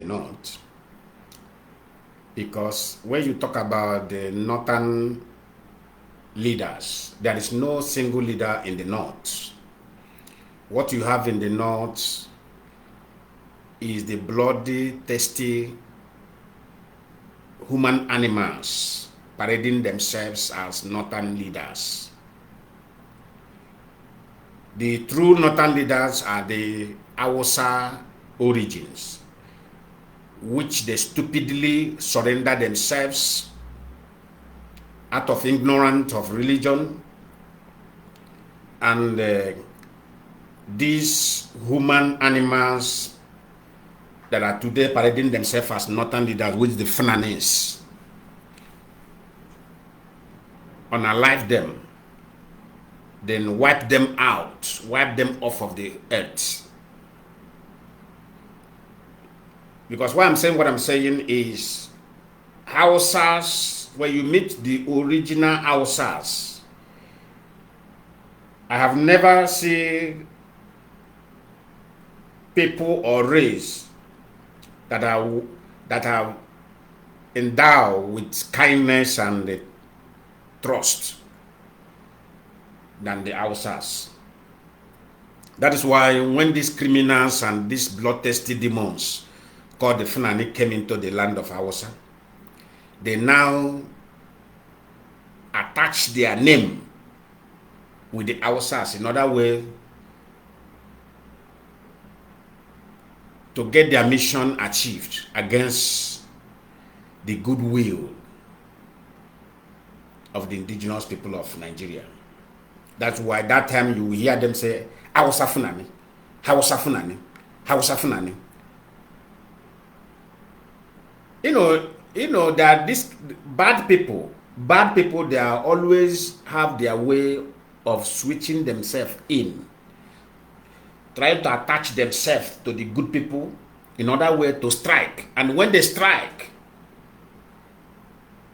north. Because when you talk about the northern leaders, there is no single leader in the north. What you have in the north is the bloody, thirsty human animals parading themselves as northern leaders. The true northern leaders are the Hausa origins, which they stupidly surrender themselves out of ignorance of religion, and these human animals that are today parading themselves as northern leaders, which the Fulanis, unalive them, then wipe them out, wipe them off of the earth. Because why I'm saying what I'm saying is, Hausas, when you meet the original Hausas, I have never seen people or race that are endowed with kindness and trust than the Hausas. That is why when these criminals and these bloodthirsty demons called the Fulani came into the land of Hausa, they now attach their name with the Hausas in other way to get their mission achieved against the goodwill of the indigenous people of Nigeria. That's why that time you hear them say, Hausa Fulani, Hausa Fulani, Hausa Fulani. You know that these bad people, they are always have their way of switching themselves in, trying to attach themselves to the good people in order way to strike. And when they strike,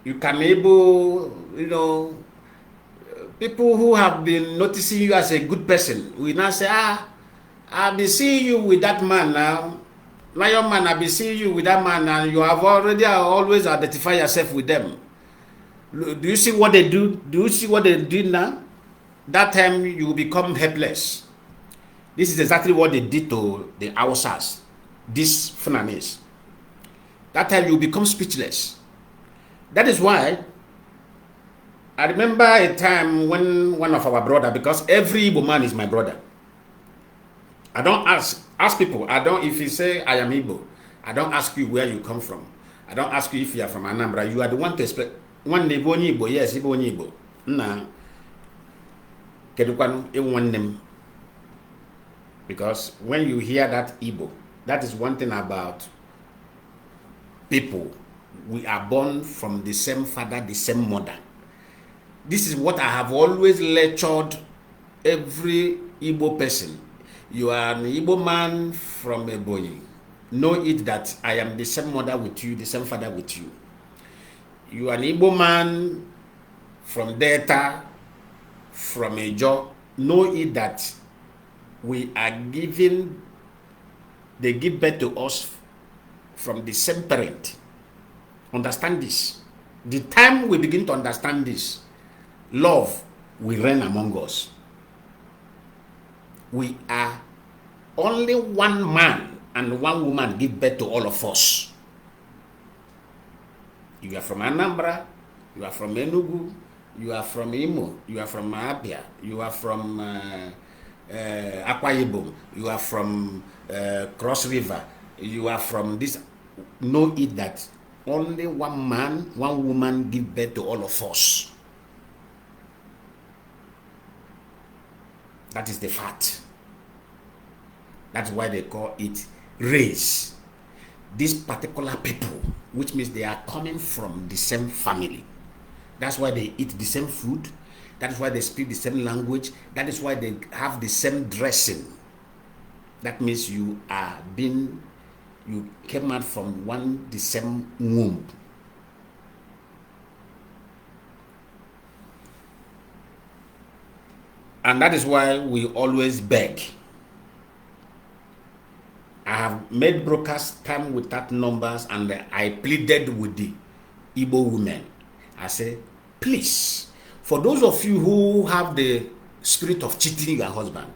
you can able, people who have been noticing you as a good person will now say, I've been seeing you with that man now. Lion man, I've been seeing you with that man, and you have already always identified yourself with them. Do you see what they do? Do you see what they do now? That time you will become helpless. This is exactly what they did to the Hausas, these Fulanis. That time you become speechless. That is why I remember a time when one of our brother, because every Igbo man is my brother. I don't ask people. If you say I am Igbo, I don't ask you where you come from. I don't ask you if you are from Anambra. You are the one to explain. One Igbo, Igbo, yes, Igbo, Igbo. Nah. Kedukwanu, one name. Because when you hear that Igbo, that is one thing about people. We are born from the same father, the same mother. This is what I have always lectured every Igbo person. You are an Igbo man from Ebonyi. Know it that I am the same mother with you, the same father with you. You are an Igbo man from Delta, from Ejo. Know it that we are giving, they give birth to us from the same parent. Understand this. The time we begin to understand this, love will reign among us. We are only one man and one woman give birth to all of us. You are from Anambra, you are from Enugu, you are from Imo, you are from Abia, you are from Akwa Ibom, you are from Cross River, you are from this. Know it that only one man, one woman give birth to all of us. That is the fact. That's why they call it race. These particular people, which means they are coming from the same family. That's why they eat the same food. That is why they speak the same language. That is why they have the same dressing. That means you came out from the same womb. And that is why we always beg. I have made broadcast time without numbers, and I pleaded with the Igbo women. I said, please, for those of you who have the spirit of cheating your husband,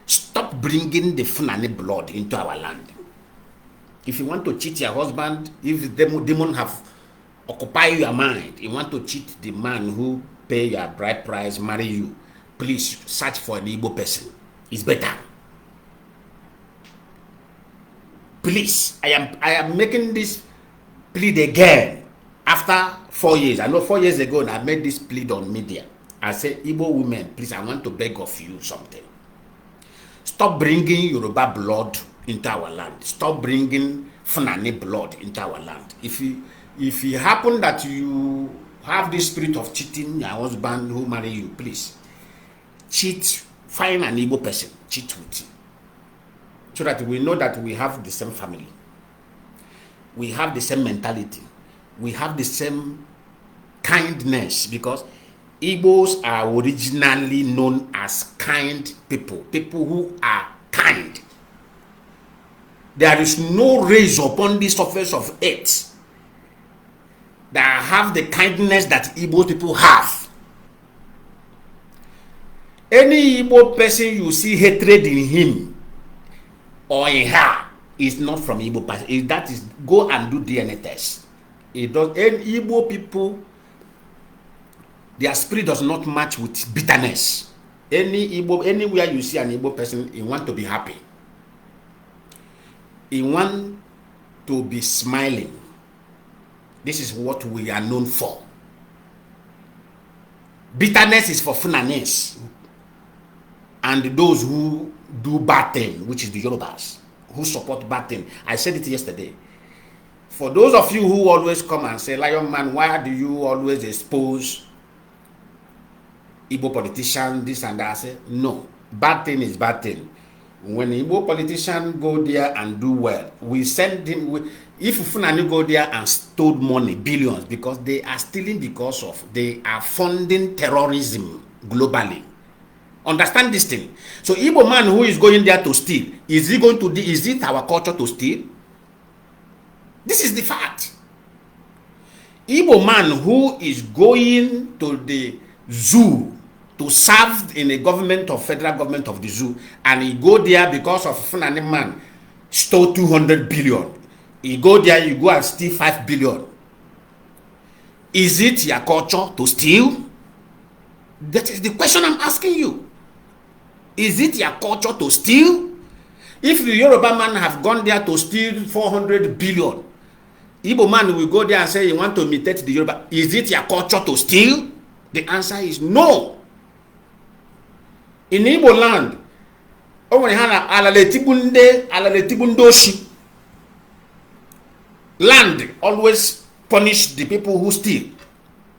stop bringing the Fulani blood into our land. If you want to cheat your husband, if the demon have occupied your mind, you want to cheat the man who pay your bride price, marry you, please search for an Igbo person. It's better. Please, I am making this plea again after 4 years. I know 4 years ago I made this plea on media. I said, Igbo women, please, I want to beg of you something. Stop bringing Yoruba blood into our land. Stop bringing Fulani blood into our land. If it happen that you have this spirit of cheating your husband who marry you, please cheat, find an Igbo person, cheat with you, so that we know that we have the same family, we have the same mentality, we have the same kindness, because Igbos are originally known as kind people, people who are kind. There is no race upon the surface of earth that have the kindness that Igbo people have. Any Igbo person you see hatred in him or in her is not from Igbo person. That is, go and do DNA test. It does. Any Igbo people, their spirit does not match with bitterness. Anywhere you see an Igbo person, he want to be happy. He want to be smiling. This is what we are known for. Bitterness is for Fulanese and those who do bad thing, which is the Yorubas, who support bad thing. I said it yesterday. For those of you who always come and say, Lion Man, why do you always expose Igbo politicians, this and that? I say, no, bad thing is bad thing. When Igbo politicians go there and do well, we send him. If Fulani go there and stole money, billions, because they are stealing because of they are funding terrorism globally. Understand this thing. So Igbo man who is going there to steal, is he going to? Is it our culture to steal? This is the fact. Igbo man who is going to the zoo to serve in a government of federal government of the zoo, and he go there because of Fulani man stole 200 billion. He go there, you go and steal 5 billion. Is it your culture to steal? That is the question I'm asking you. Is it your culture to steal? If the Yoruba man have gone there to steal 400 billion, Igbo man will go there and say, you want to imitate the Yoruba. Is it your culture to steal? The answer is no. In Igbo land, land always punish the people who steal.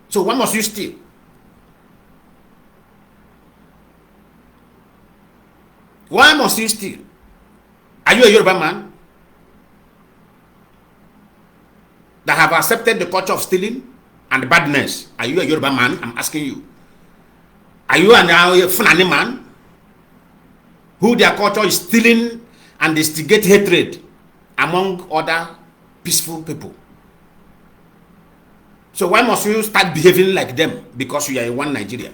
So why must you steal? Why must you steal? Are you a Yoruba man that have accepted the culture of stealing and badness? Are you a Yoruba man? I'm asking you. Are you a Fulani man who their culture is stealing and instigate hatred among other peaceful people? So why must you start behaving like them because you are in one Nigeria?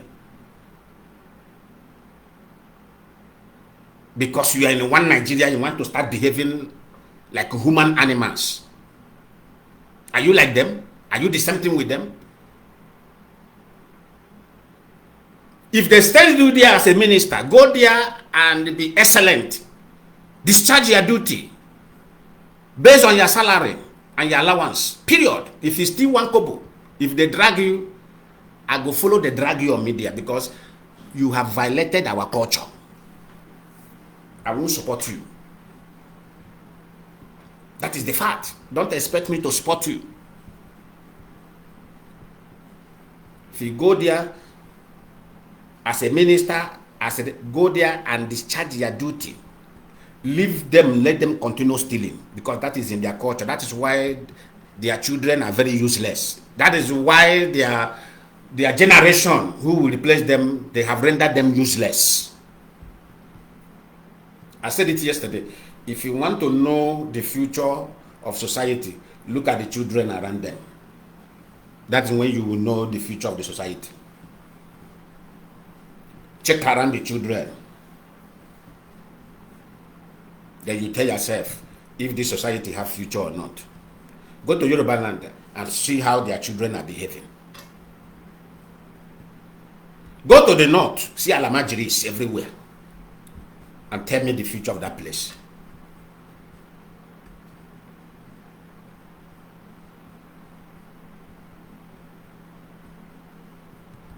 Because you are in one Nigeria, you want to start behaving like human animals. Are you like them? Are you the same thing with them? If they send you there as a minister, go there and be excellent. Discharge your duty based on your salary and your allowance. Period. If you still want kobo, if they drag you, I go follow the drag you on media because you have violated our culture. I won't support you. That is the fact. Don't expect me to support you. If you go there as a minister, go there and discharge your duty. Leave them, let them continue stealing because that is in their culture. That is why their children are very useless. That is why their generation who will replace them, they have rendered them useless. I said it yesterday. If you want to know the future of society, look at the children around them. That's when you will know the future of the society. Check around the children. Then you tell yourself if this society have future or not. Go to Yoruba land and see how their children are behaving. Go to the north, see Alamajiris everywhere, and tell me the future of that place.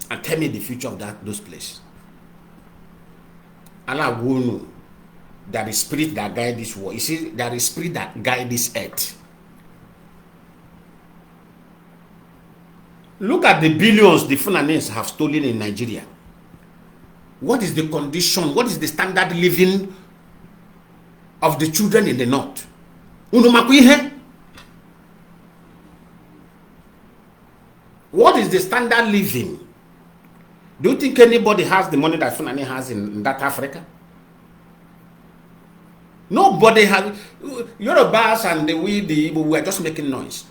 And tell me the future of those places. Allah will know that the spirit that guide this world. You see, there is spirit that guide this earth. Look at the billions the Fulanese have stolen in Nigeria. What is the condition? What is the standard living of the children in the north? What is the standard living? Do you think anybody has the money that Fulani has in that Africa? Nobody has. Yorubas and the Igbo were just making noise.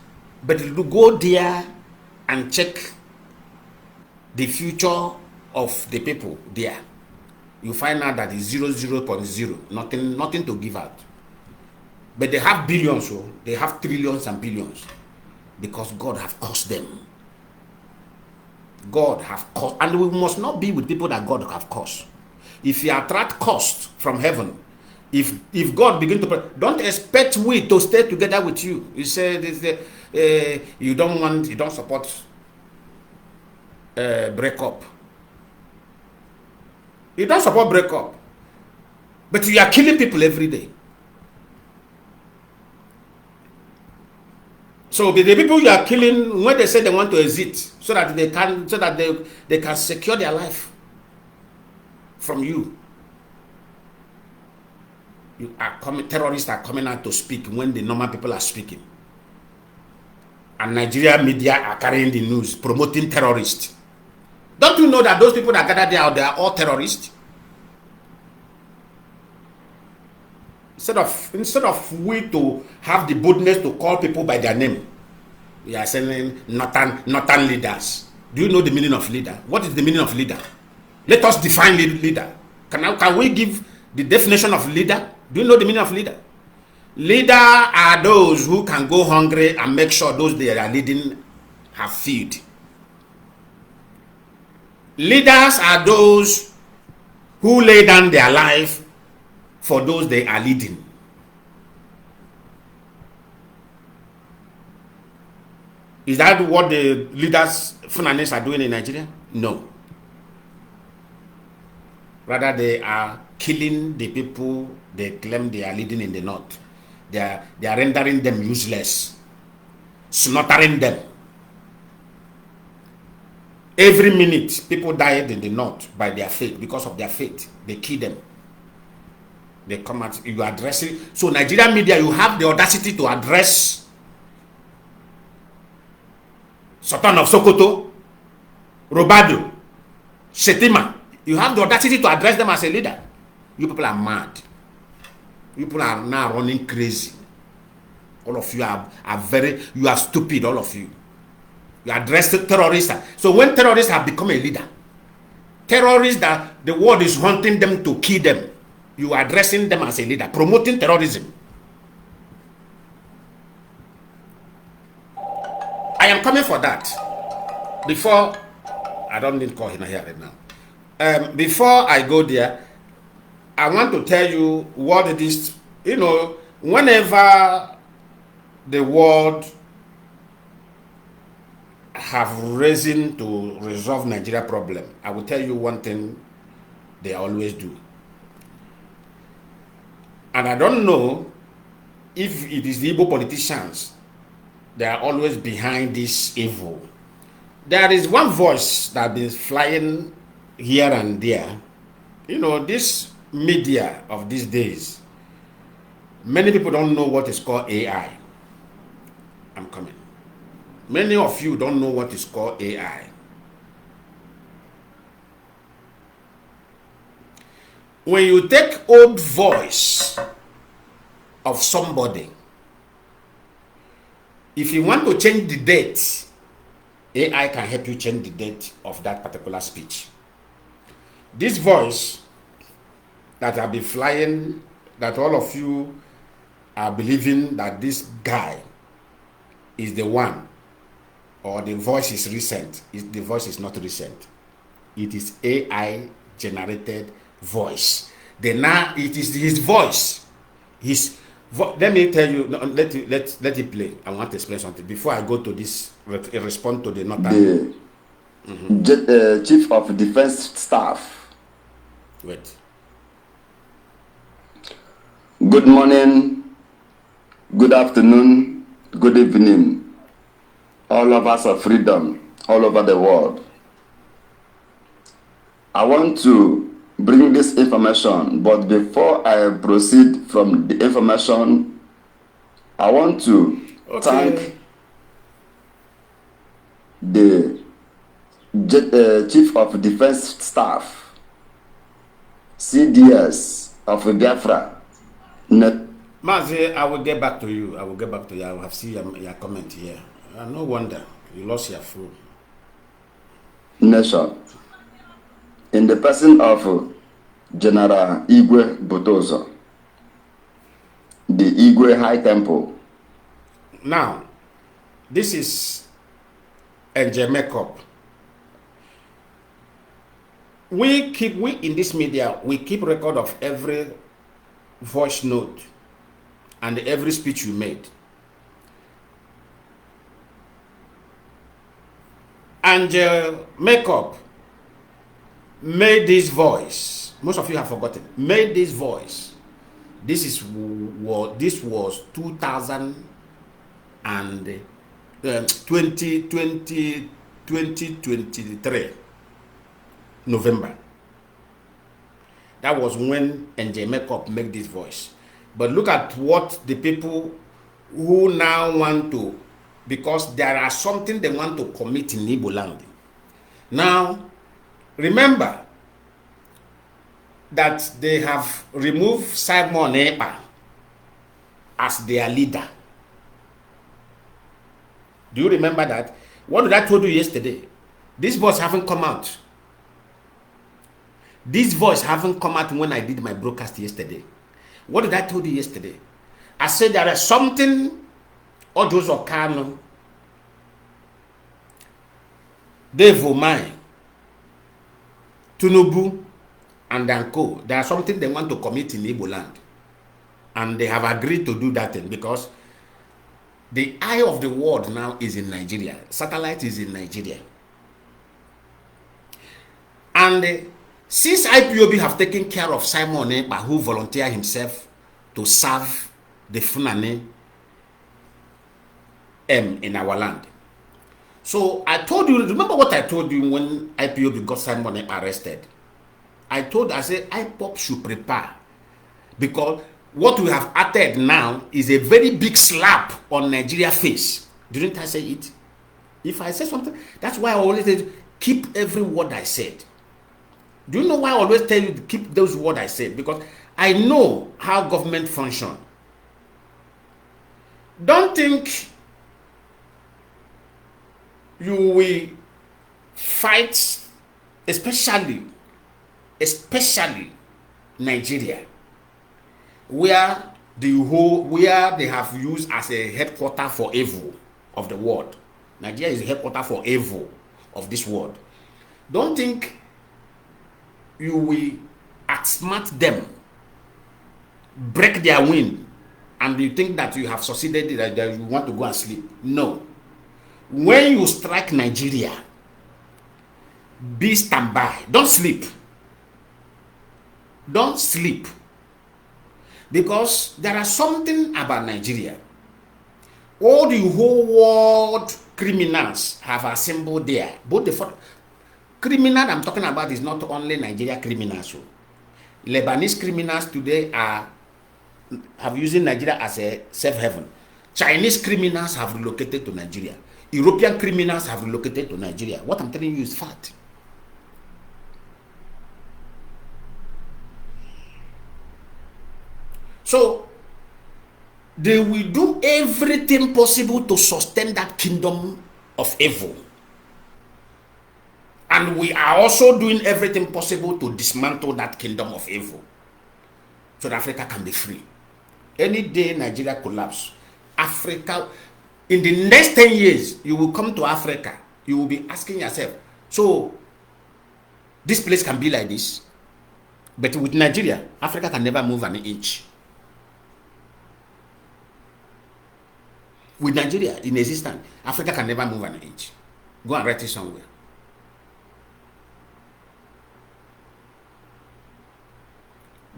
But to go there and check the future of the people there, you find out that it's 0.0, nothing to give out. But they have billions, so they have trillions and billions, because God have caused them. God have caused, and we must not be with people that God have caused. If you attract cost from heaven, if God begin to, don't expect we to stay together with you. You say you don't support breakup. You don't support breakup, but you are killing people every day. So the people you are killing, when they say they want to exit, so that they can secure their life from you. Terrorists are coming out to speak when the normal people are speaking. And Nigeria media are carrying the news, promoting terrorists. Don't you know that those people that gather there, they are all terrorists? Instead of we to have the boldness to call people by their name, we are saying northern leaders. Do you know the meaning of leader? What is the meaning of leader? Let us define leader. Can we give the definition of leader? Do you know the meaning of leader? Leader are those who can go hungry and make sure those they are leading have food. Leaders are those who lay down their life for those they are leading. Is that what the leaders, Fulanese, are doing in Nigeria? No. Rather, they are killing the people they claim they are leading in the north. They are rendering them useless, slaughtering them. Every minute, people died in the north by their faith, because of their faith. They kill them. They come out, you address it. So Nigerian media, you have the audacity to address Sultan of Sokoto, Robado, Shetima. You have the audacity to address them as a leader. You people are mad. You people are now running crazy. All of you are you are stupid, all of you. You address the terrorists. So when terrorists have become a leader, terrorists that the world is wanting them to kill them, you are addressing them as a leader, promoting terrorism. I am coming for that. Before, I don't need to call him here right now. Before I go there, I want to tell you what this, whenever the world have risen to resolve Nigeria problem, I will tell you one thing they always do. And I don't know if it is the Igbo politicians that are always behind this evil. There is one voice that has been flying here and there. This media of these days, many people don't know what is called AI. I'm coming. Many of you don't know what is called AI. When you take old voice of somebody. If you want to change the date, AI can help you change the date of that particular speech. This voice that I'll be flying, that all of you are believing that this guy is the one, or the voice is recent. The voice is not recent. It is AI generated voice. Now it is his voice. Let me tell you. Let it play. I want to explain something before I go to this. Respond to the note. The Chief of Defense Staff. Wait. Good morning, good afternoon, good evening, all of us of freedom, all over the world. I want to bring this information, but before I proceed from the information, I want to thank the Chief of Defense Staff, CDS of Biafra. Mazi, I will get back to you. I will have seen your comment here. No wonder you lost your phone. Nation. In the person of General Igwe Botozo, the Igwe High Temple. Now, this is NJ Makeup. We in this media, we keep record of every voice note and every speech you made. And Makeup made this voice. Most of you have forgotten. Made this voice. This was 2023 November. That was when NJ Makeup made this voice. But look at what the people who now want to, because there are something they want to commit in Igbo land. Now, remember that they have removed Simon Ekpa as their leader. Do you remember that? What did I told you yesterday? This voice haven't come out. This voice haven't come out when I did my broadcast yesterday. What did I told you yesterday? I said there is something Ojozo Kanu, Dave Omai, Tunubu, and Danko. There is something they want to commit in Igbo land. And they have agreed to do that thing because the eye of the world now is in Nigeria. Satellite is in Nigeria. And since IPOB have taken care of Simon Ekpa, who volunteered himself to serve the Fulani in our land. So I told you, remember what I told you when IPOB got Simon Ekpa arrested? I said IPOB should prepare, because what we have uttered now is a very big slap on Nigeria's face. Didn't I say it? If I say something, that's why I always say, keep every word I said. Do you know why I always tell you to keep those words I said? Because I know how government function. Don't think you will fight, especially Nigeria, where they have used as a headquarter for evil of the world. Nigeria is a headquarter for evil of this world. Don't think you will outsmart them, break their wind, and you think that you have succeeded, that you want to go and sleep. No. When you strike Nigeria, be standby. Don't sleep. Don't sleep. Because there are something about Nigeria. All the whole world criminals have assembled there. Both the criminal I'm talking about is not only Nigeria criminals. Lebanese criminals today have using Nigeria as a safe haven. Chinese criminals have relocated to Nigeria. European criminals have relocated to Nigeria. What I'm telling you is fact. So, they will do everything possible to sustain that kingdom of evil. And we are also doing everything possible to dismantle that kingdom of evil so that Africa can be free. Any day Nigeria collapse, Africa, in the next 10 years, you will come to Africa, you will be asking yourself, so this place can be like this, but with Nigeria, Africa can never move an inch. With Nigeria in existence, Africa can never move an inch. Go and write it somewhere.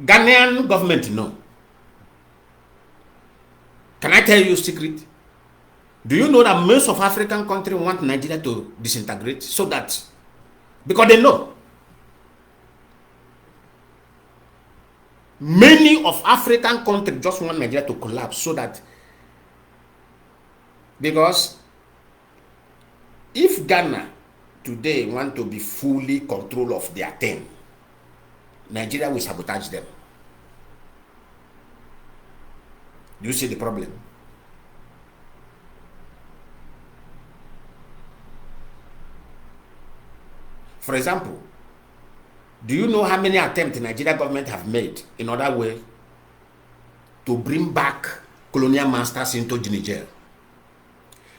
Ghanaian government, no. Can I tell you a secret? Do you know that most of African countries want Nigeria to disintegrate so that, because they know many of African countries just want Nigeria to collapse so that, because if Ghana today want to be fully control of their thing, Nigeria will sabotage them. Do you see the problem? For example, do you know how many attempts the Nigerian government have made in other way to bring back colonial masters into Niger?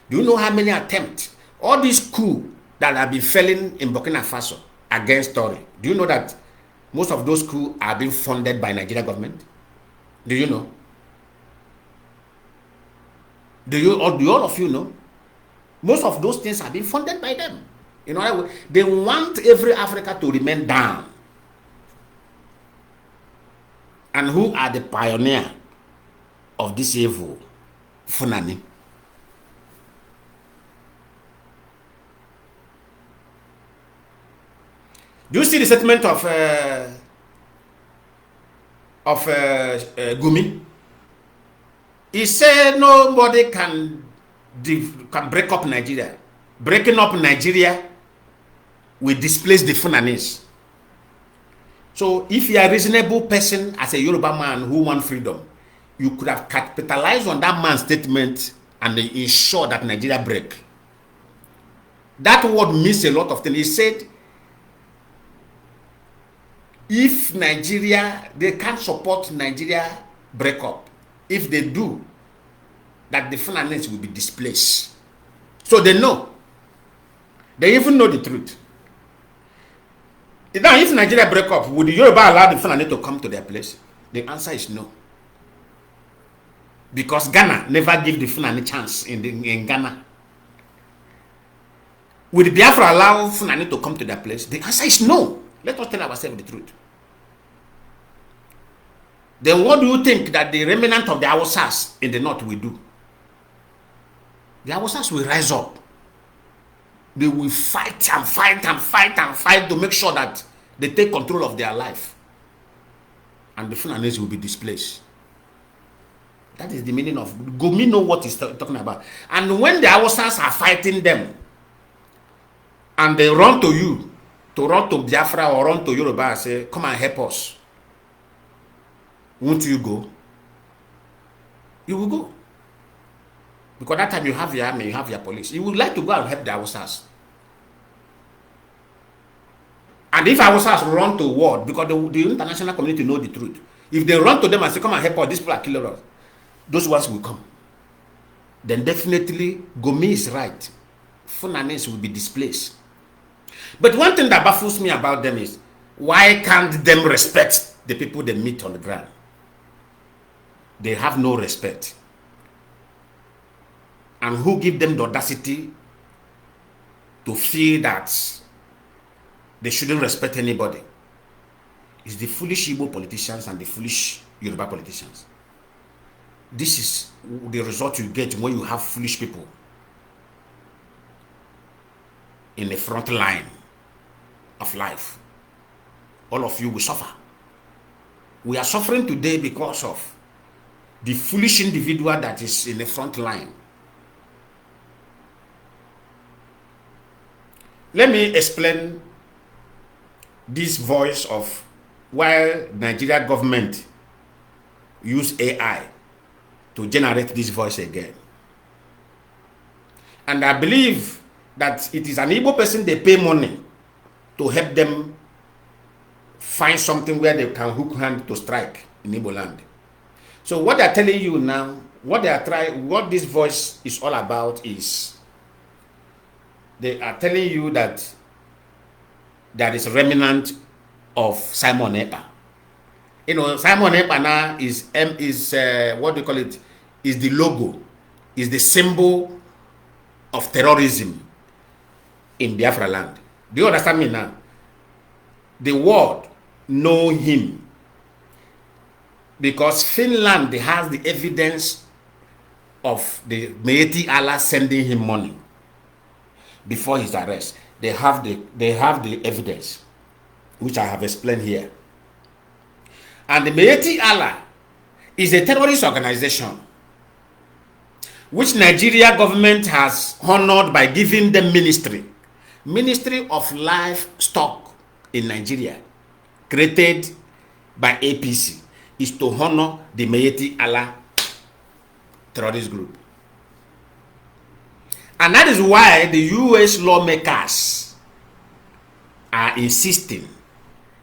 Do you know how many attempts, all these coups that have been failing in Burkina Faso against Tory? Do you know that most of those coups are being funded by Nigerian government? Do you know? Do all of you know? Most of those things are being funded by them. In other words, they want every Africa to remain down. And who are the pioneer of this evil? Funani. Do you see the statement of Gumi? He said nobody can break up Nigeria. Breaking up Nigeria will displace the Funanis. So if you are a reasonable person as a Yoruba man who wants freedom, you could have capitalized on that man's statement and ensure that Nigeria break. That word means a lot of things. He said, if Nigeria, they can't support Nigeria breakup. If they do, that the Fulanis will be displaced. So they know. They even know the truth. Now, if Nigeria break up, would the Yoruba allow the Fulani to come to their place? The answer is no. Because Ghana never give the Fulani chance in Ghana. Would the Biafra allow Fulani to come to their place? The answer is no. Let us tell ourselves the truth. Then what do you think that the remnant of the Hausas in the north will do? The Hausas will rise up. They will fight and fight and fight and fight to make sure that they take control of their life. And the Fulanis will be displaced. That is the meaning of Gumi know what he's talking about. And when the Hausas are fighting them, and they run to you, to run to Biafra or run to Yoruba and say, come and help us. Won't you go? You will go. Because that time you have your army, you have your police. You would like to go and help the Hausas. And if Hausas run to war, because the international community know the truth. If they run to them and say, come and help us, these people are killing us, those ones will come. Then definitely, Gomi is right. Funanis will be displaced. But one thing that baffles me about them is, why can't them respect the people they meet on the ground? They have no respect. And who give them the audacity to feel that they shouldn't respect anybody? It's the foolish Igbo politicians and the foolish Yoruba politicians. This is the result you get when you have foolish people in the front line of life. All of you will suffer. We are suffering today because of the foolish individual that is in the front line. Let me explain this voice of why Nigeria government use AI to generate this voice again. And I believe that it is an Igbo person they pay money to help them find something where they can hook hand to strike in Igbo land. So what they're telling you now, what this voice is all about is they are telling you that there is a remnant of Simon Ekpa. You know, Simon Ekpa now is what do you call it? Is the logo, is the symbol of terrorism in Biafra land. Do you understand me now? The world know him because Finland has the evidence of the Meeti Allah sending him money before his arrest. They have the evidence, which I have explained here. And the Meeti Allah is a terrorist organization which Nigeria government has honored by giving them Ministry of Livestock in Nigeria, created by APC, is to honor the Meeti Allah terrorist group. And that is why the US lawmakers are insisting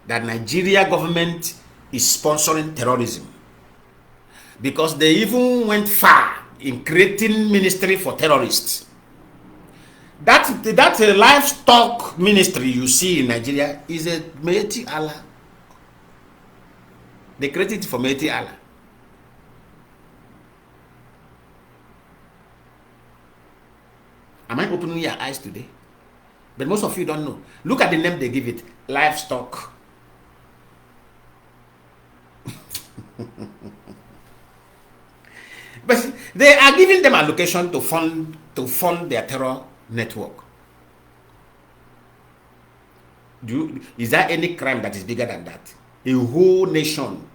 that Nigeria government is sponsoring terrorism, because they even went far in creating ministry for terrorists. That livestock ministry you see in Nigeria is a Meeti Allah. They created it for Meeti Allah. Am I opening your eyes today? But most of you don't know. Look at the name they give it, livestock. But they are giving them allocation to fund their terror network. Is there any crime that is bigger than that? A whole nation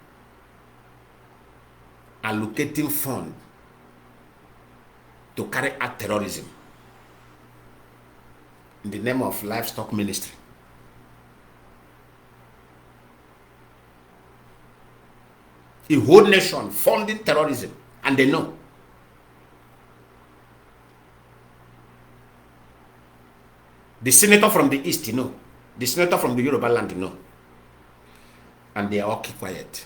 allocating fund to carry out terrorism in the name of livestock ministry. A whole nation funding terrorism, and they know. The senator from the east, you know. The senator from the Yoruba land, you know. And they all keep quiet.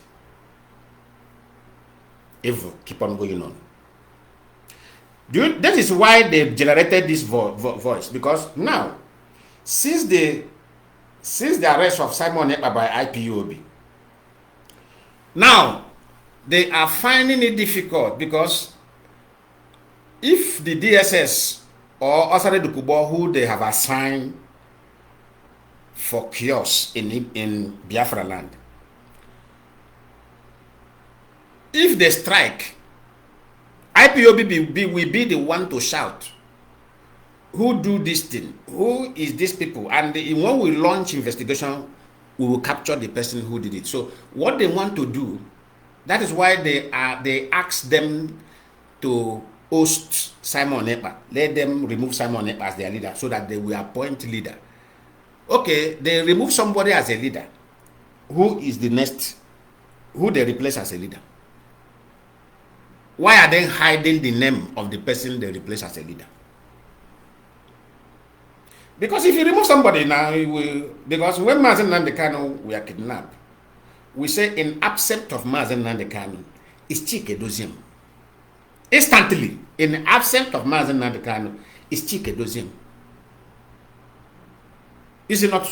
Evil keep on going on. That is why they generated this voice, because now, since the arrest of Simon Ekpa by IPOB, now they are finding it difficult, because if the DSS or Osare Dukubo, who they have assigned for chaos in Biafra land, if they strike, IPOB will be the one to shout, who do this thing? Who is these people? And when we launch investigation, we will capture the person who did it. So what they want to do, that is why they ask them to host Simon Ekpa. Let them remove Simon Ekpa as their leader, so that they will appoint leader. Okay, they remove somebody as a leader. Who is the next? Who they replace as a leader? Why are they hiding the name of the person they replace as a leader? Because if you remove somebody now, because when Mazi Nnamdi Kanu were kidnapped, we say in absence of Mazi Nnamdi Kanu, it's Chike Doziem. Instantly, in absence of Mazi Nnamdi Kanu, it's Chike Doziem. Is it not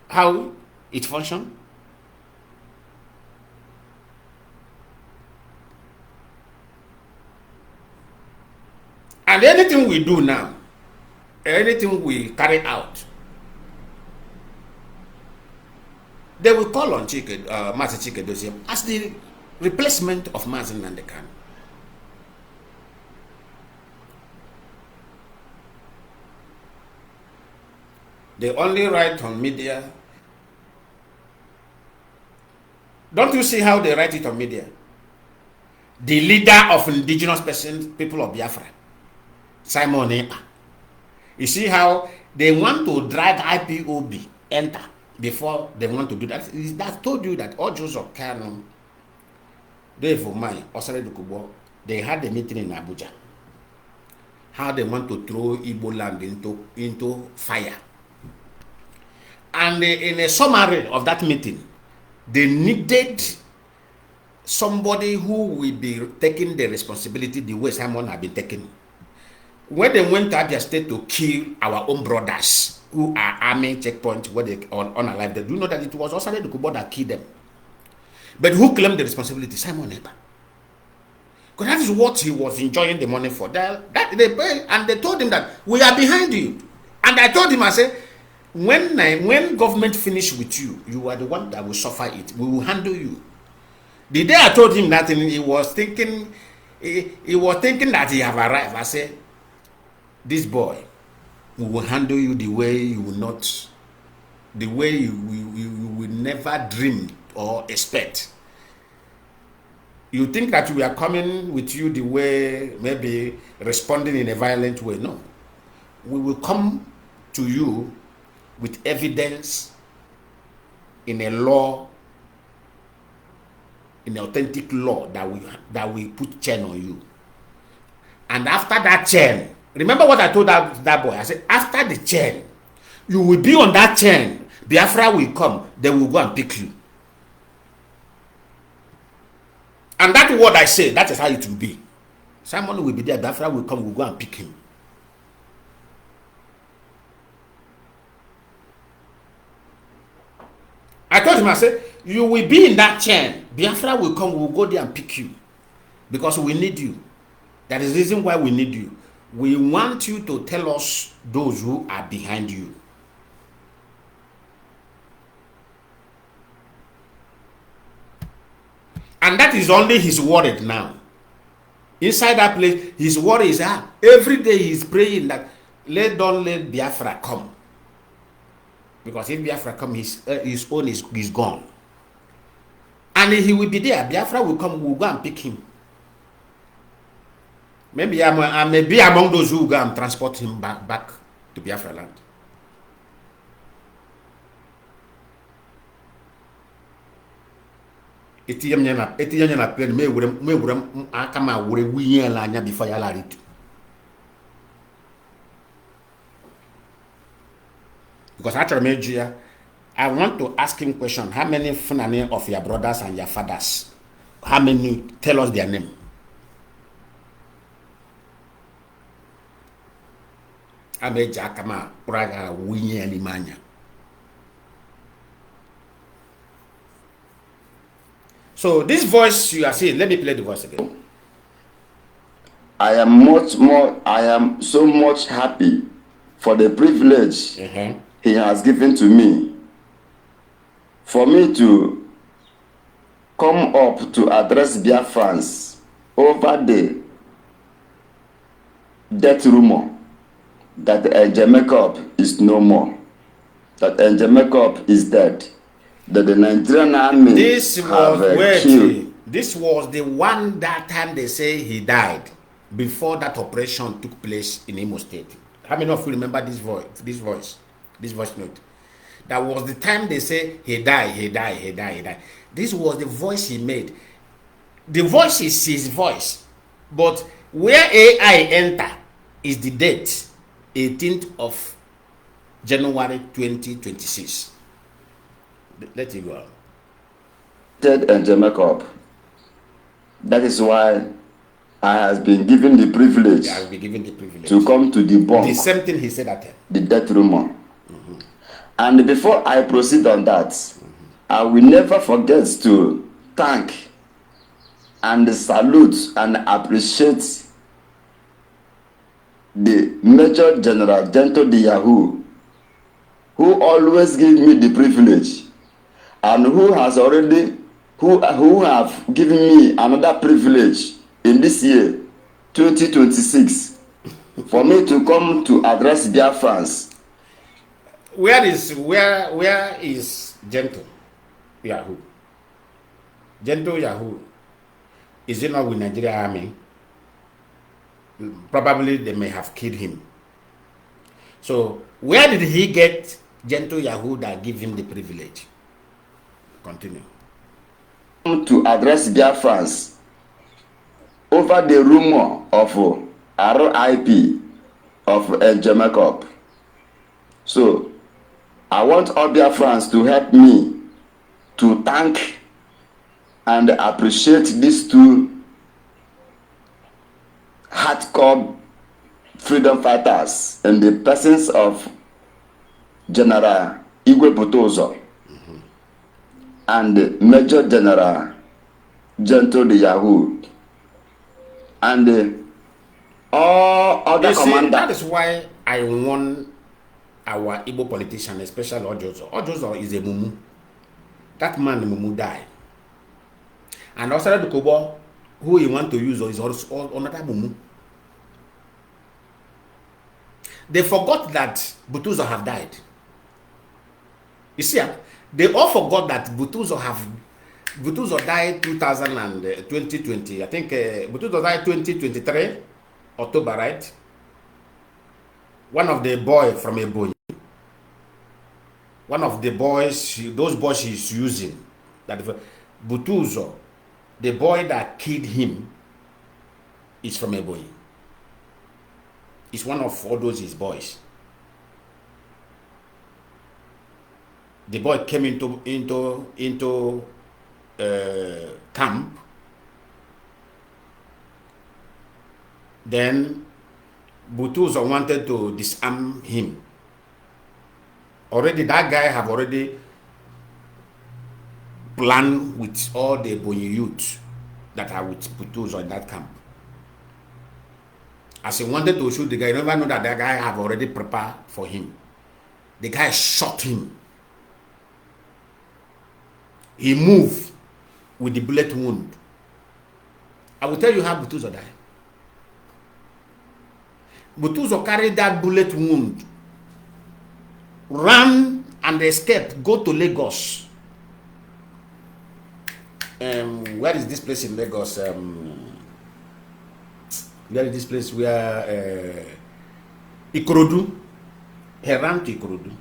how it functions? And anything we do now, anything we carry out, they will call on Mazi Chike Doziem as the replacement of Mazi Nnamdi Kanu. They only write on media. Don't you see how they write it on media? The leader of indigenous people of Biafra, Simon Ekpa. You see how they want to drag IPOB enter before they want to do that. That told you that all Jews of Kanu, Dave Omai, Osare Dukubo, they had a meeting in Abuja. How they want to throw Igbo land into fire. And in a summary of that meeting, they needed somebody who will be taking the responsibility the way Simon had been taken. When they went to Abia State to kill our own brothers who are army checkpoint where they are unalive, they do know that it was also the Kubo that killed them. But who claimed the responsibility? Simon Ekpa. Because that is what he was enjoying the money for. That they pay, and they told him that we are behind you. And I told him, I said, when government finish with you, you are the one that will suffer it. We will handle you. The day I told him that, he was thinking that he have arrived. I said, this boy, we will handle you the way you will not, the way you will never dream or expect. You think that we are coming with you the way, maybe responding in a violent way. No. We will come to you with evidence in a law, in an authentic law that we put chain on you. And after that chain, remember what I told that boy? I said, after the chain, you will be on that chain. Biafra will come. They will go and pick you. And that word I say, that is how it will be. Simon will be there. Biafra will come. We'll go and pick him. I told him, I said, you will be in that chain. Biafra will come. We'll go there and pick you. Because we need you. That is the reason why we need you. We want you to tell us those who are behind you. And that is only his word now. Inside that place, his word is every day he's praying that don't let Biafra come. Because if Biafra come, his own is gone. And he will be there. Biafra will come, we'll go and pick him. Maybe I may be among those who go and transport him back to Biafra land. Because actually, I want to ask him question. How many Fulani of your brothers and your fathers? How many? Tell us their name. So this voice you are seeing, let me play the voice again. I am so much happy for the privilege he has given to me. For me to come up to address Biafrans over the death rumor that Jacob is no more, that Jacob is dead, that the Nigerian army killed. This was the one that time they say he died before that operation took place in Imo State. How many of you remember this voice note? That was the time they say he died. This was the voice he made. The voice is his voice, but where AI enter is the date, 18th of January 2026. Let it go. Ted and Jacob. That is why I have been given the privilege, to come to debunk the same thing he said at him. The death rumor. And before I proceed on that, I will never forget to thank and salute and appreciate the Major General Gento de Yahoo, who always give me the privilege, and who has already who have given me another privilege in this year 2026 for me to come to address Biafrans. Where is Gento Yahoo? Gento Yahoo, is he not with Nigeria Army? Probably they may have killed him. So where did he get Gento Yahoo that give him the privilege? Continue. To address Biafrans over the rumor of RIP of Jamaica. So I want all Biafrans to help me to thank and appreciate these two hardcore freedom fighters in the presence of General Igwe Butozo and Major General Gento the Yahoo and all other commanders. That is why I want our Igbo politician, especially Ojozo. Ojozo is a mumu. That man, mumu, died. And also the Kobo, who he want to use is also another mumu. They forgot that Butuzo have died. You see, they all forgot that Butuzo died 2020. I think Butuzo died 2023, October, right? One of the boys from Ebonyi. One of the boys, those boys he's using, that Butuzo, the boy that killed him, is from Ebonyi. It's one of all those his boys. The boy came into camp. Then Butuzo wanted to disarm him. Already that guy have already planned with all the Ebonyi youth that are with Butuzo in that camp. As he wanted to shoot the guy, you never know that guy have already prepared for him. The guy shot him. He moved with the bullet wound. I will tell you how Butuzo died. Butuzo carried that bullet wound, ran and escaped, go to Lagos. Where is this place in Lagos? Where is this place where Ikorodu? He ran to Ikorodu.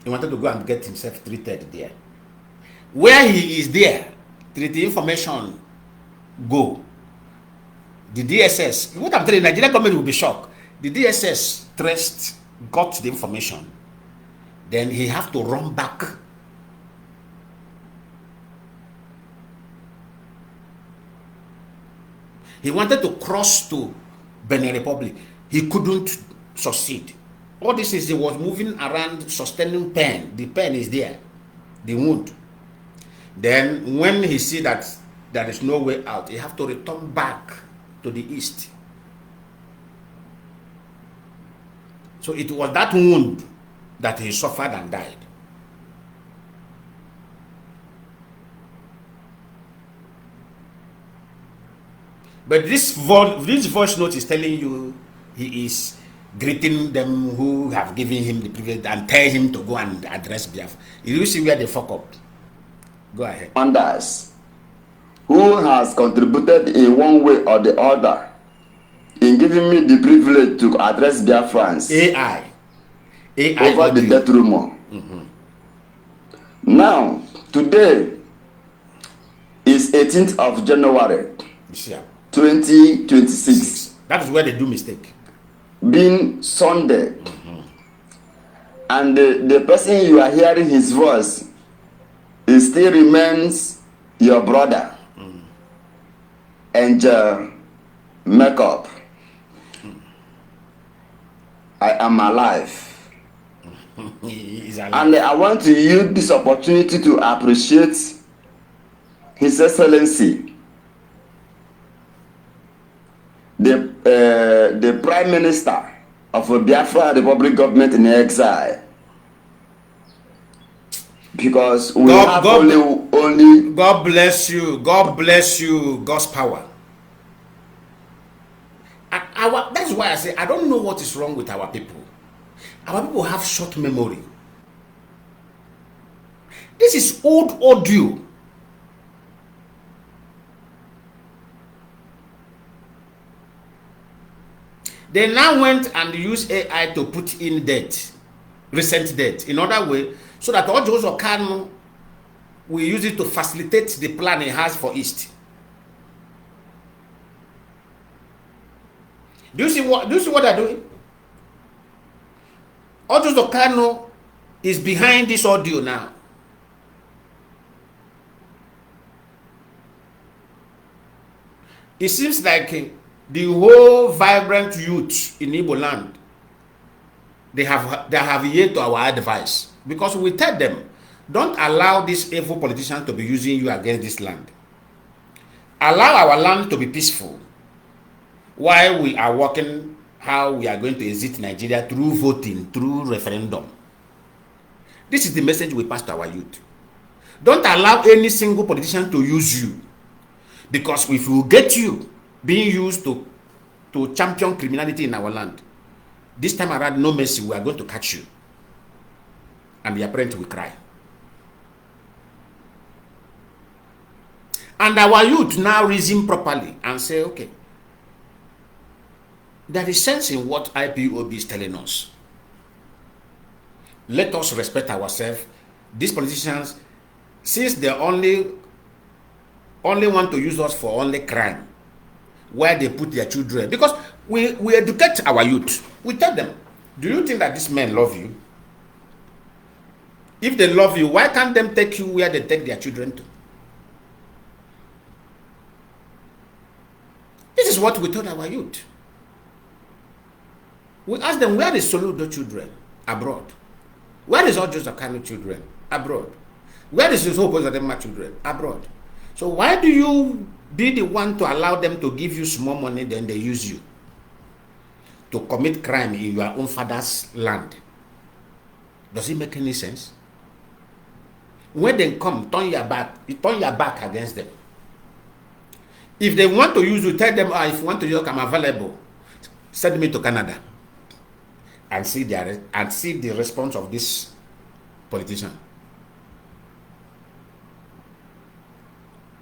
He wanted to go and get himself treated there. Where he is there, the information go. The DSS, what I'm telling you, Nigerian government will be shocked. The DSS got the information. Then he have to run back. He wanted to cross to Benin Republic. He couldn't succeed. All this is he was moving around sustaining pain. The pain is there. The wound. Then when he see that there is no way out, he have to return back to the east. So it was that wound that he suffered and died. But this voice note is telling you he is greeting them who have given him the privilege and tell him to go and address Biafra. You see where they fuck up. Go ahead. Commanders who has contributed in one way or the other in giving me the privilege to address Biafrans. AI over audio. The death rumor. Now, today is 18th of January, Yeah. 2026. That is where they do mistake. Being Sunday. And the person you are hearing his voice, it still remains your brother. And makeup. I am alive. He is alive. And I want to use this opportunity to appreciate His Excellency, the Prime Minister of the Biafra Republic government in exile. Because we have only God bless you. God bless you. God's power. That's why I say I don't know what is wrong with our people. Our people have short memory. This is old audio. They now went and used AI to put in date, recent date, in other way, so that Ojozo Kanu will use it to facilitate the plan he has for East. Do you see what they're doing? Nnamdi Kanu is behind this audio now. It seems like the whole vibrant youth in Igbo land, they have yet to our advice, because we tell them, don't allow these evil politicians to be using you against this land. Allow our land to be peaceful while we are working how we are going to exit Nigeria through voting, through referendum. This is the message we pass to our youth. Don't allow any single politician to use you, because if we get you being used to champion criminality in our land, this time around, no mercy, we are going to catch you. And the parents will cry. And our youth now reason properly and say, okay, there is sense in what IPOB is telling us. Let us respect ourselves. These politicians, since they only want to use us for only crime, where they put their children, because we educate our youth. We tell them, do you think that these men love you? If they love you, why can't them take you where they take their children to? This is what we told our youth. We asked them, where is Soludo children? Abroad. Where is all Joseph Kanu children? Abroad. Where is Hope Ozadema children? Abroad. So why do you be the one to allow them to give you small money, then they use you to commit crime in your own father's land? Does it make any sense? When they come, turn your back against them. If they want to use you, tell them, if you want to use, I'm available. Send me to Canada and see the response of this politician.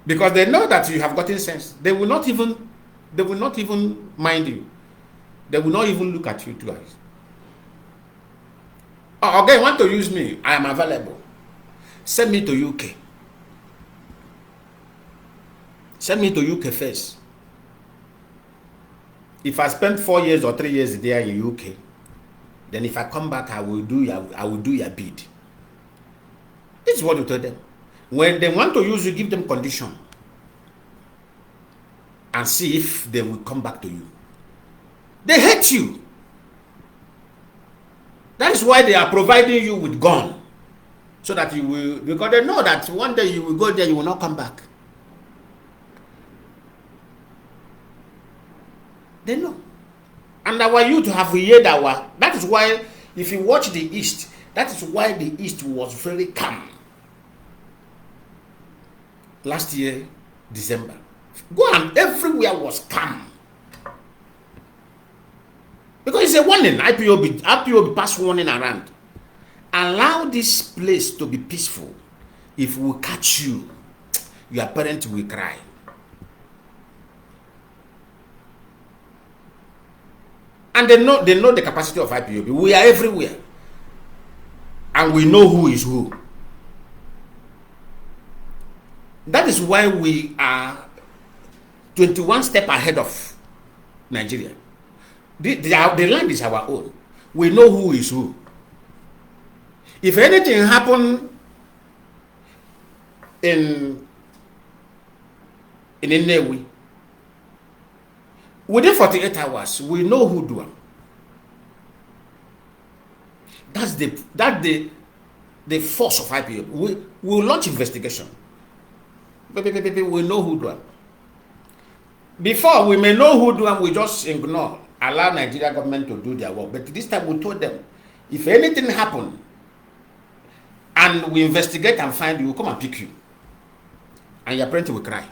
Because they know that you have gotten sense. They will not even mind you. They will not even look at you twice. Oh, okay, you want to use me? I am available. Send me to UK. Send me to UK first. If I spend 4 years or 3 years there in UK, then if I come back, I will do your bid. This is what you tell them. When they want to use you, give them condition and see if they will come back to you. They hate you. That is why they are providing you with gun, so that you will, because they know that one day you will go there, you will not come back. They know. And our youth have heard that is why, if you watch the East, that is why the East was very calm. Last year, December. Go and everywhere was calm. Because it's a warning. IPOB pass warning around. Allow this place to be peaceful. If we catch you, your parents will cry. And they know the capacity of IPOB. We are everywhere. And we know who is who. That is why we are 21 steps ahead of Nigeria. The land is our own. We know who is who. If anything happen in Nnewi, within 48 hours, we know who do it. That's the force of IPOB. We will launch investigation. We know who do it. Before, we may know who do it, we just ignore, allow Nigeria government to do their work. But this time we told them, if anything happen, and we investigate and find you, we'll come and pick you. And your parents will cry.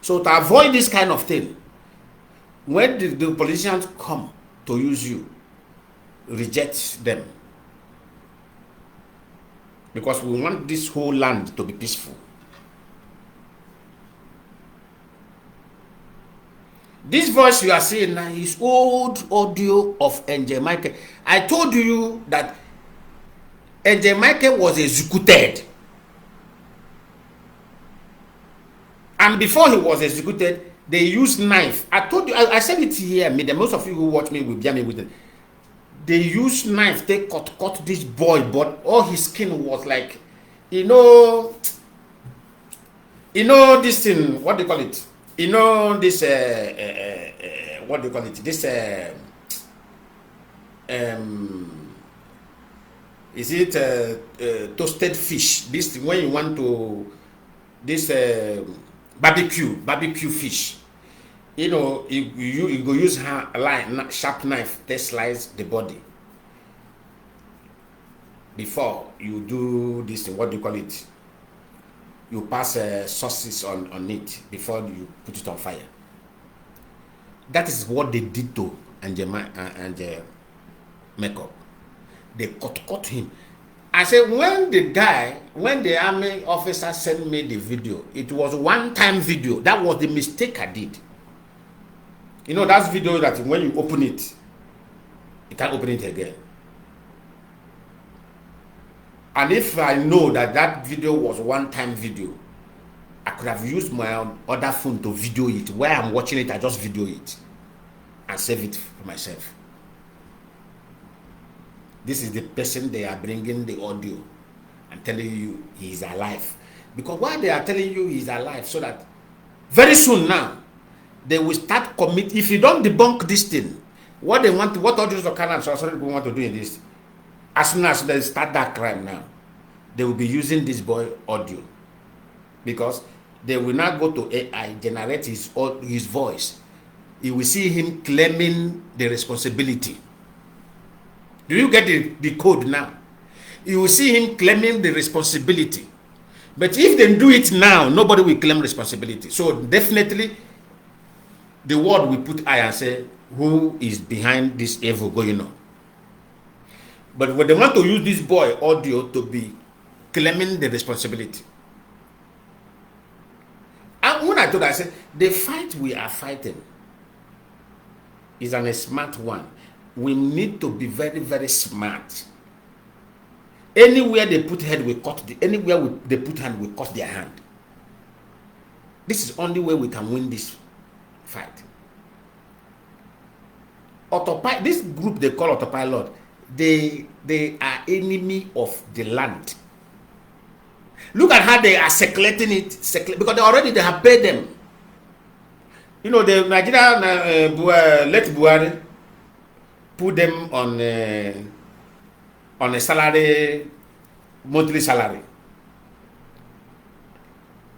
So to avoid this kind of thing, when the politicians come to use you, reject them. Because we want this whole land to be peaceful. This voice you are seeing now is old audio of N.J. Michael. I told you that N.J. Michael was executed And before he was executed, they used knife. I told you, I said it here. Most of you who watch me will bear me with it. They used knife. They cut this boy, but all his skin was like, you know this thing. What do you call it? You know this. What do you call it? This. Is it toasted fish? This when you want to this barbecue fish. You know, you go use a sharp knife to slice the body before you do this. What do you call it? You pass sauces on it before you put it on fire. That is what they did to and Makeup. They cut him. I said, when the army officer sent me the video, it was one-time video. That was the mistake I did. You know, that's video that when you open it, you can't open it again. And if I know that video was one-time video, I could have used my other phone to video it. While I'm watching it, I just video it and save it for myself. This is the person they are bringing the audio and telling you he is alive. Because why they are telling you he is alive? So that very soon now, they will start commit. If you don't debunk this thing, what they want to, what all these kind of want to do in this, as soon as they start that crime now, they will be using this boy audio. Because they will not go to AI, generate his voice. You will see him claiming the responsibility. Do you get the code now? You will see him claiming the responsibility. But if they do it now, nobody will claim responsibility. So definitely, the world will put eye and say, who is behind this evil going on? But when they want to use this boy audio to be claiming the responsibility. And when I told her, I said, the fight we are fighting is a smart one. We need to be very, very smart. Anywhere they put head, we cut anywhere they put hand, we cut their hand. This is the only way we can win this fight. This group they call autopilot, they are enemy of the land. Look at how they are circulating it, because they have paid them. You know, the Nigeria let Buhari put them on a salary, monthly salary.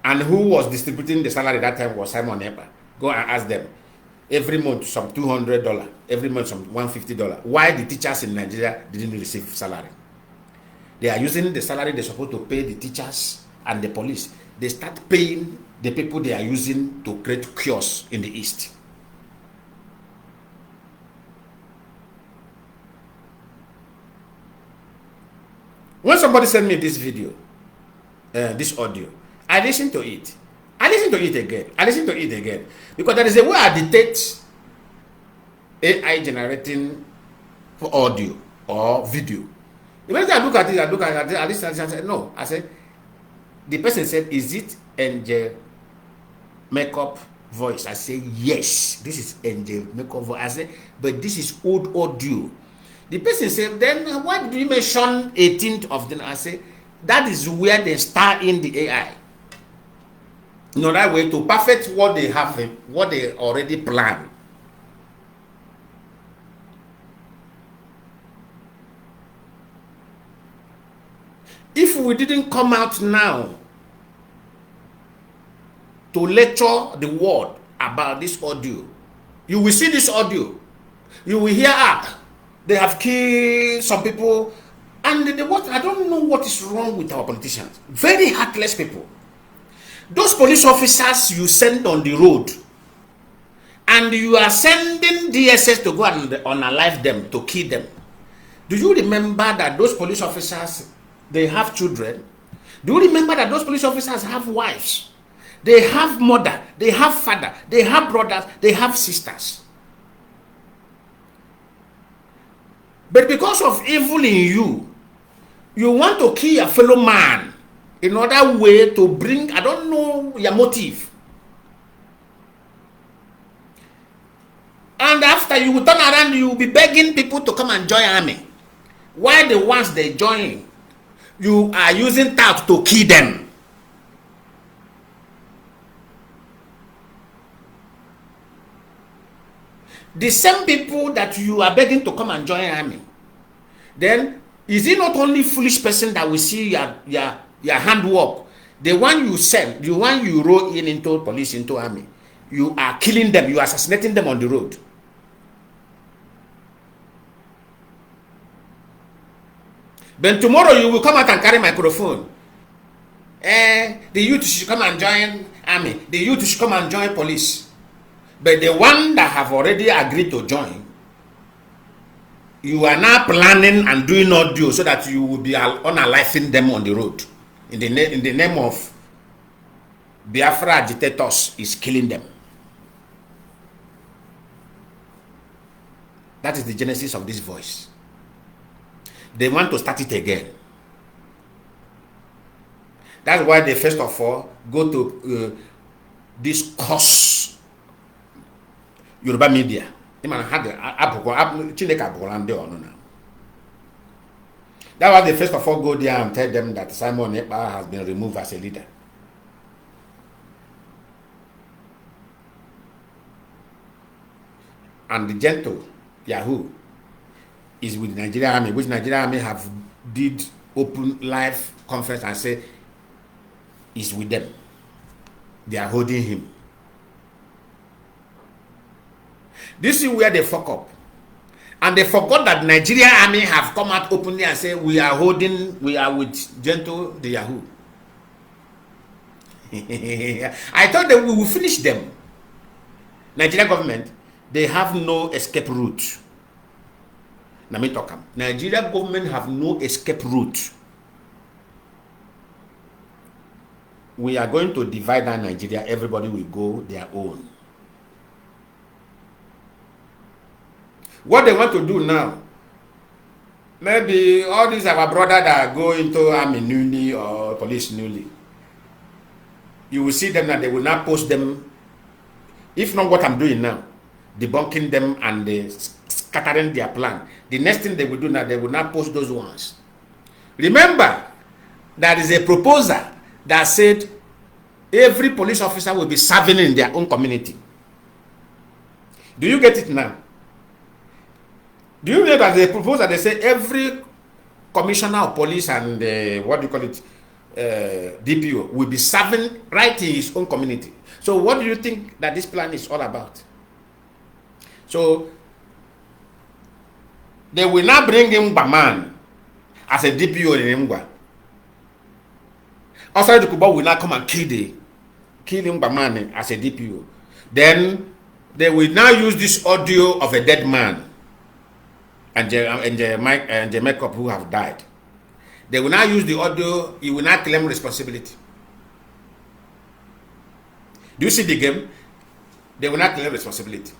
And who was distributing the salary that time was Simon Epa. Go and ask them. Every month some $200, every month some $150. Why the teachers in Nigeria didn't receive salary? They are using the salary they're supposed to pay the teachers and the police. They start paying the people they are using to create chaos in the East. When somebody sent me this video, this audio, I listened to it. I listened to it again. Because there is a way I detect AI generating audio or video. Immediately I look at it, I listen, I said, no. I said, the person said, is it Angel Makeup voice? I said, yes, this is Angel Makeup voice. I said, but this is old audio. The person said, then why did you mention 18th of them? I said, that is where they start in the AI. No, that way to perfect what they have, what they already planned. If we didn't come out now to lecture the world about this audio, you will see this audio. You will hear they have killed some people, and I don't know what is wrong with our politicians. Very heartless people. Those police officers you send on the road, and you are sending DSS to go and unalive them, to kill them. Do you remember that those police officers, they have children? Do you remember that those police officers have wives? They have mother, they have father, they have brothers, they have sisters. But because of evil in you, you want to kill a fellow man in order way to bring, I don't know your motive. And after, you will turn around, you will be begging people to come and join army. Why the ones they join, you are using that to kill them. The same people that you are begging to come and join army, then is it not only foolish person that will see your handwork? The one you sell, the one you roll in into police, into army, you are killing them, you are assassinating them on the road. Then tomorrow you will come out and carry microphone. The youth should come and join army. The youth should come and join police. But the one that have already agreed to join, you are now planning and doing audio so that you will be unaliving them on the road. In the name of Biafra agitators is killing them. That is the genesis of this voice. They want to start it again. That's why they first of all go to discuss Yoruba media. That's why they first of all go there and tell them that Simon Ekpa has been removed as a leader. And the gentle Yahoo is with the Nigerian army, which Nigerian army have did open live conference and say is with them. They are holding him. This is where they fuck up. And they forgot that Nigerian army have come out openly and say we are with gentle the Yahoo. I thought that we will finish them. Nigerian government, they have no escape route. Now me talk. Nigerian government have no escape route. We are going to divide down Nigeria. Everybody will go their own. What they want to do now, maybe all these our brothers that go into army newly or police newly, you will see them that they will not post them. If not what I'm doing now, debunking them and scattering their plan. The next thing they will do now, they will not post those ones. Remember, there is a proposal that said every police officer will be serving in their own community. Do you get it now? Do you know that the proposal, they say every commissioner of police and what do you call it, DPO will be serving right in his own community. So what do you think that this plan is all about? So they will now bring in Baman as a DPO in Mgwa. Also, the Kuba will now come and kill him Baman as a DPO. Then they will now use this audio of a dead man and the makeup who have died. They will now use the audio. He will not claim responsibility. Do you see the game? They will not claim responsibility.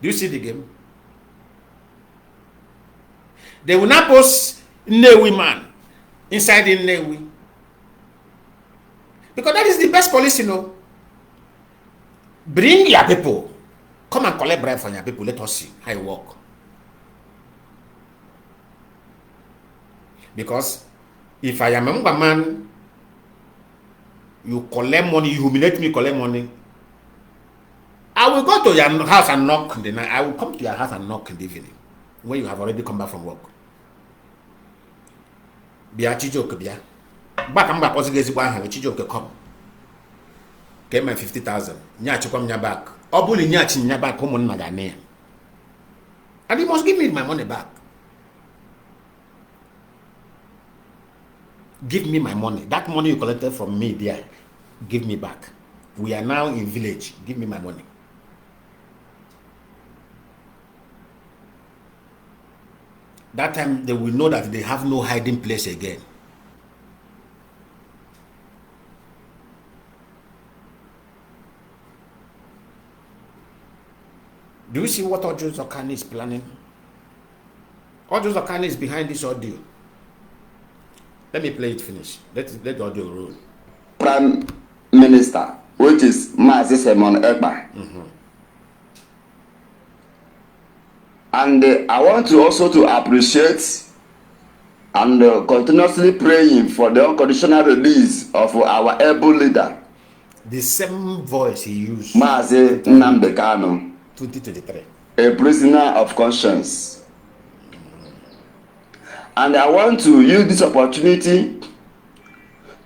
Do you see the game? They will not post Newi man inside in Newi. Because that is the best policy, you know. Bring your people. Come and collect bribe from your people. Let us see how it work. Because if I am a man, you collect money, you humiliate me, collect money. I will go to your house and knock in the night. I will come to your house and knock in the evening when you have already come back from work. Bia chijoke bia. Back and back also gets one hand chijoke come. Get my 50,000. Nyachi come nya back. Obuli nyachi nya back come on nagane. And you must give me my money back. Give me my money. That money you collected from me there, give me back. We are now in village. Give me my money. That time they will know that they have no hiding place again. Do you see what Ojo Zokani is planning? Ojo Zokani is behind this audio. Let me play it finish. Let the audio roll. Prime Minister, which is Mazi Nnamdi Kanu. And I want to also to appreciate and continuously praying for the unconditional release of our able leader. The same voice he used. Mazi Nnamdi Kanu. 2023. A prisoner of conscience. And I want to use this opportunity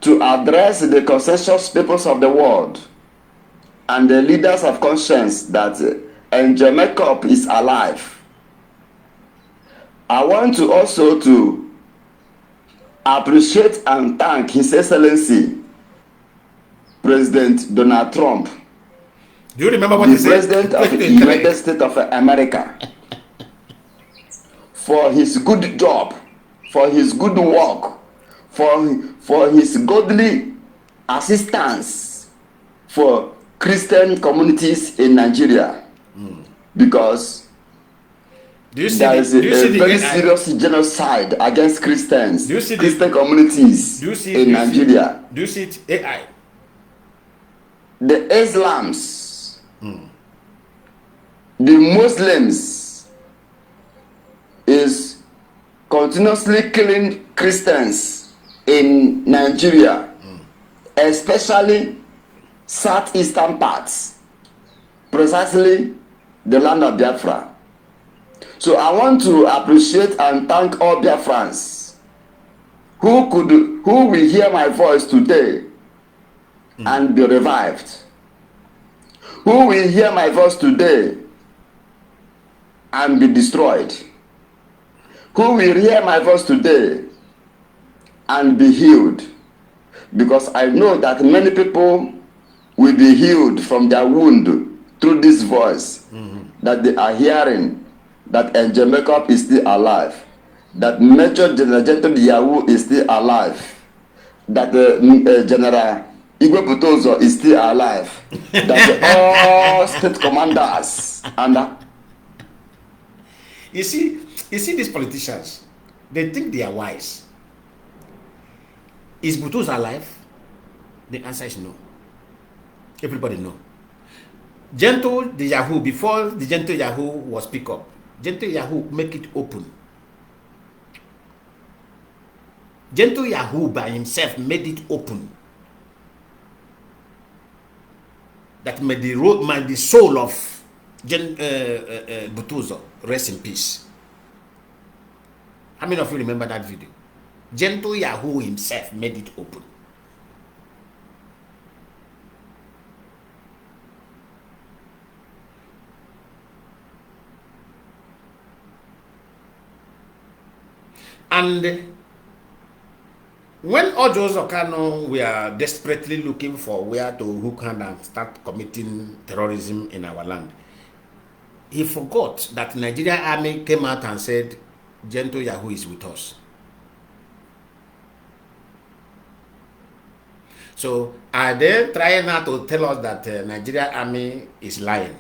to address the consensus peoples of the world and the leaders of conscience that Jacob is alive. I want to also to appreciate and thank His Excellency President Donald Trump. Do you remember what he said? The President of the United States of America, for his good job, for his good work, for his godly assistance for Christian communities in Nigeria. Because there is a very serious genocide against Christians, Christian communities in Nigeria. Do you see it? AI. The Islams, the Muslims is continuously killing Christians in Nigeria, especially southeastern parts, precisely the land of Biafra. So I want to appreciate and thank all Biafrans who will hear my voice today and be revived. Who will hear my voice today and be destroyed? Who will hear my voice today and be healed? Because I know that many people will be healed from their wound through this voice that they are hearing, that Jacob is still alive, that Major General Yahoo is still alive, that General Igwe Putozo is still alive, that all state commanders and you see these politicians, they think they are wise. Is Putozo alive? The answer is no. Everybody know. Gentle the Yahoo, before the Gentle Yahoo was picked up, Gentle Yahoo make it open. Gentle Yahoo by himself made it open. That made the soul of Putozo rest in peace. How many of you remember that video? Gentle Yahoo himself made it open. And when Ojo Kanu were desperately looking for where to hook hand and start committing terrorism in our land, he forgot that Nigerian army came out and said, Gentle Yahoo is with us. So are they trying now to tell us that Nigerian army is lying?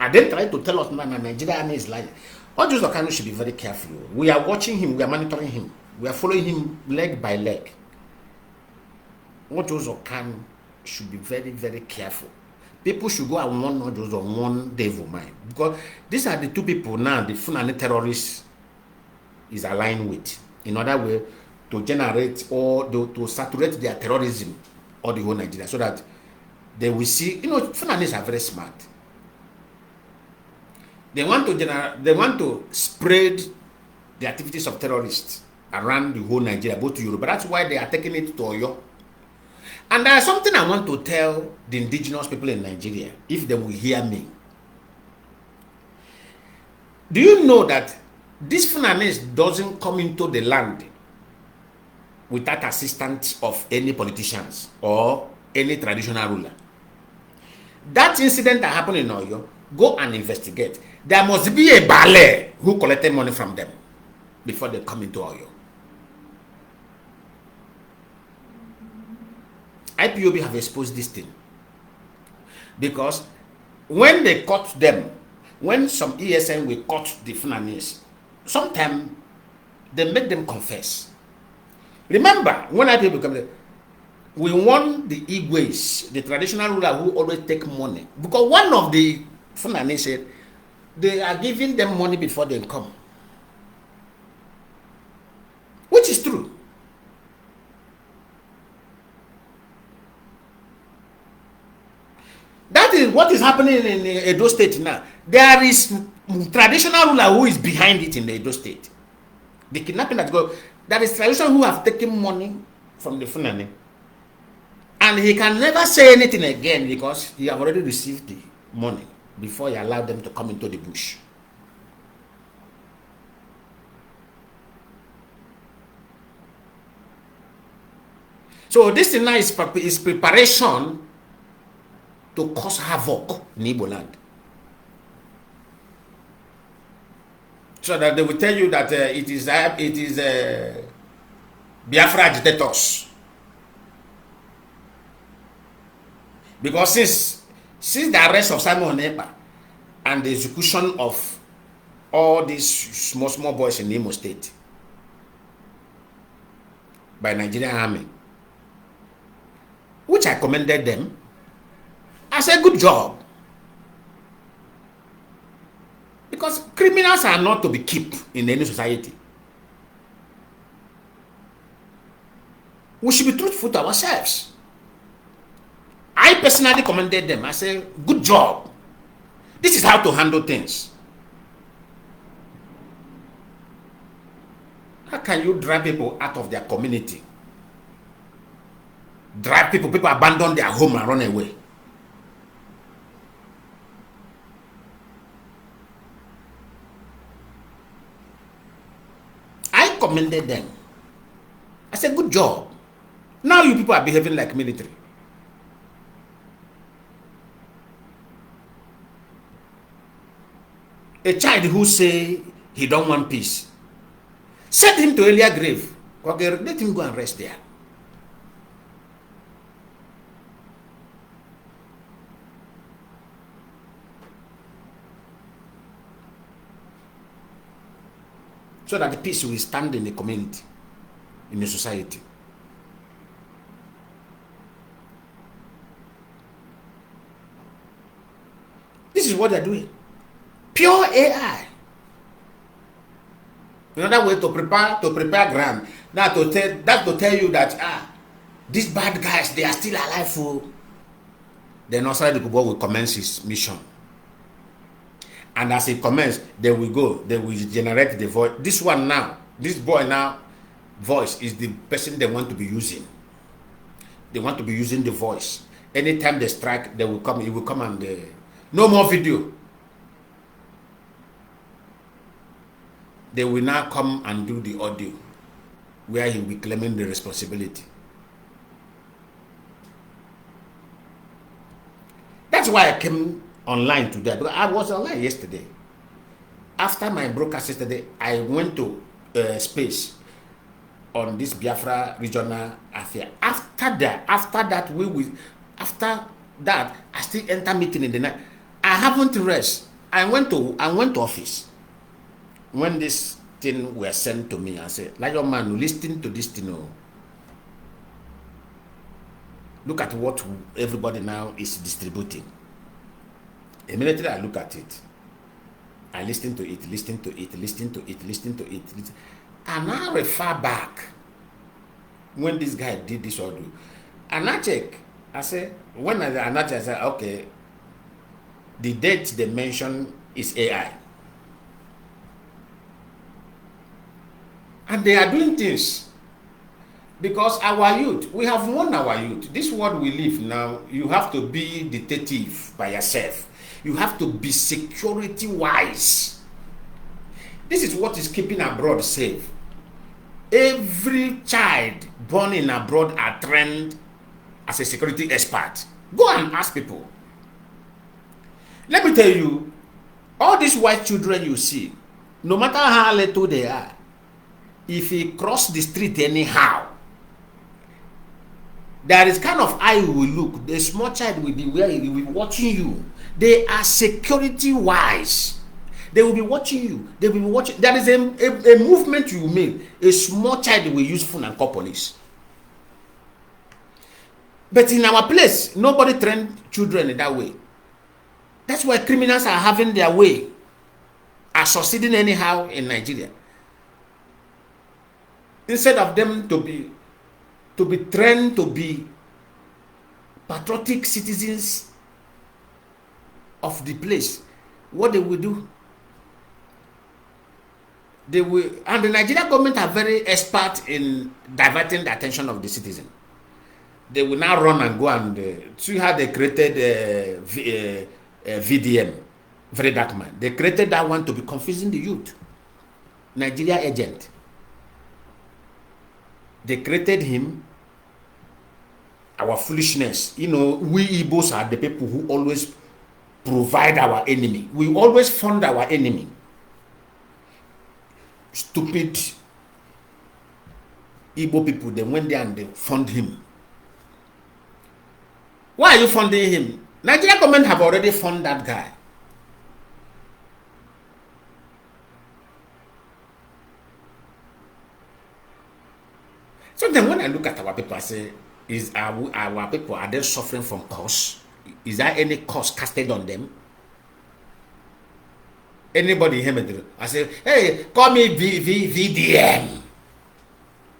Are they trying to tell us now that Nigerian army is lying? Ojo Kanu should be very careful. We are watching him, we are monitoring him, we are following him leg by leg. Ojo Kanu should be very, very careful. People should go and warn Ojo on one devil mind, because these are the two people now the Fulani terrorists is aligned with in order way to generate or to saturate their terrorism or the whole Nigeria, so that they will see. You know, Fulanis are very smart. They want to spread the activities of terrorists around the whole Nigeria, both to Europe. But that's why they are taking it to Oyo. And there is something I want to tell the indigenous people in Nigeria, if they will hear me. Do you know that this Fulanese doesn't come into the land without assistance of any politicians or any traditional ruler? That incident that happened in Oyo, go and investigate. There must be a ballet who collected money from them before they come into Oyo. IPOB have exposed this thing, because when they caught them, when some ESN will cut the Funanis, sometimes they make them confess. Remember, when IPOB come there, we want the Igwes, the traditional ruler who always take money. Because one of the Fulani said, they are giving them money before they come. Which is true. That is what is happening in Edo State now. There is traditional ruler who is behind it in the Edo State. The kidnapping that go, there is traditional who have taken money from the Fulani. And he can never say anything again because he have already received the money before he allowed them to come into the bush. So this thing now is preparation to cause havoc in Igbo land. So that they will tell you that it is Biafra agitators. Because since the arrest of Simon Onyepa and the execution of all these small boys in Imo State by Nigerian army, which I commended them, I said, good job. Because criminals are not to be kept in any society. We should be truthful to ourselves. I personally commended them. I said, good job. This is how to handle things. How can you drive people out of their community? Drive people abandon their home and run away. I commended them. I said, good job. Now you people are behaving like military. A child who say he don't want peace, send him to earlier grave. Okay, let him go and rest there. So that the peace will stand in the community, in the society. This is what they're doing. Pure AI. Another way to prepare ground. Now to tell you that these bad guys, they are still alive. Then also the people will commence his mission. And as it commences, they will generate the voice. This one now, this boy now, voice is the person they want to be using. They want to be using the voice. Anytime they strike, they will come. He will come and no more video. They will now come and do the audio, where he will be claiming the responsibility. That's why I came online today, because I was online yesterday. After my broadcast yesterday, I went to space on this Biafra regional affair. After that, I still enter meeting in the night. I haven't rest. I went to office. When this thing were sent to me, I said, Lion man, listen to this thing. Look at what everybody now is distributing. Immediately I look at it. I listen to it. And I refer back when this guy did this or do. And I check. I say, I say, okay, the date they mention is AI. And they are doing things because our youth, we have won our youth. This world we live now, you have to be detective by yourself. You have to be security wise. This is what is keeping abroad safe. Every child born in abroad are trained as a security expert. Go and ask people. Let me tell you, all these white children you see, no matter how little they are, if he cross the street anyhow, there is kind of eye will look. The small child will be where he will be watching you. They are security wise. They will be watching you. They will be watching. There is a movement you make. A small child will use phone and call police. But in our place, nobody trained children in that way. That's why criminals are having their way, are succeeding anyhow in Nigeria. Instead of them to be trained to be patriotic citizens of the place, what they will do, they will, and the Nigerian government are very expert in diverting the attention of the citizen. They will now run and go and see how they created VDM, very dark man. They created that one to be confusing the youth. Nigeria agent. They created him. Our foolishness. You know, we Igbos are the people who always provide our enemy. We always fund our enemy. Stupid Igbo people, they went there and they fund him. Why are you funding him? Nigerian government have already funded that guy. So then when I look at our people, I say, our people, are they suffering from curse? Is there any curse casted on them? Anybody hear me? I say, hey, call me VDM.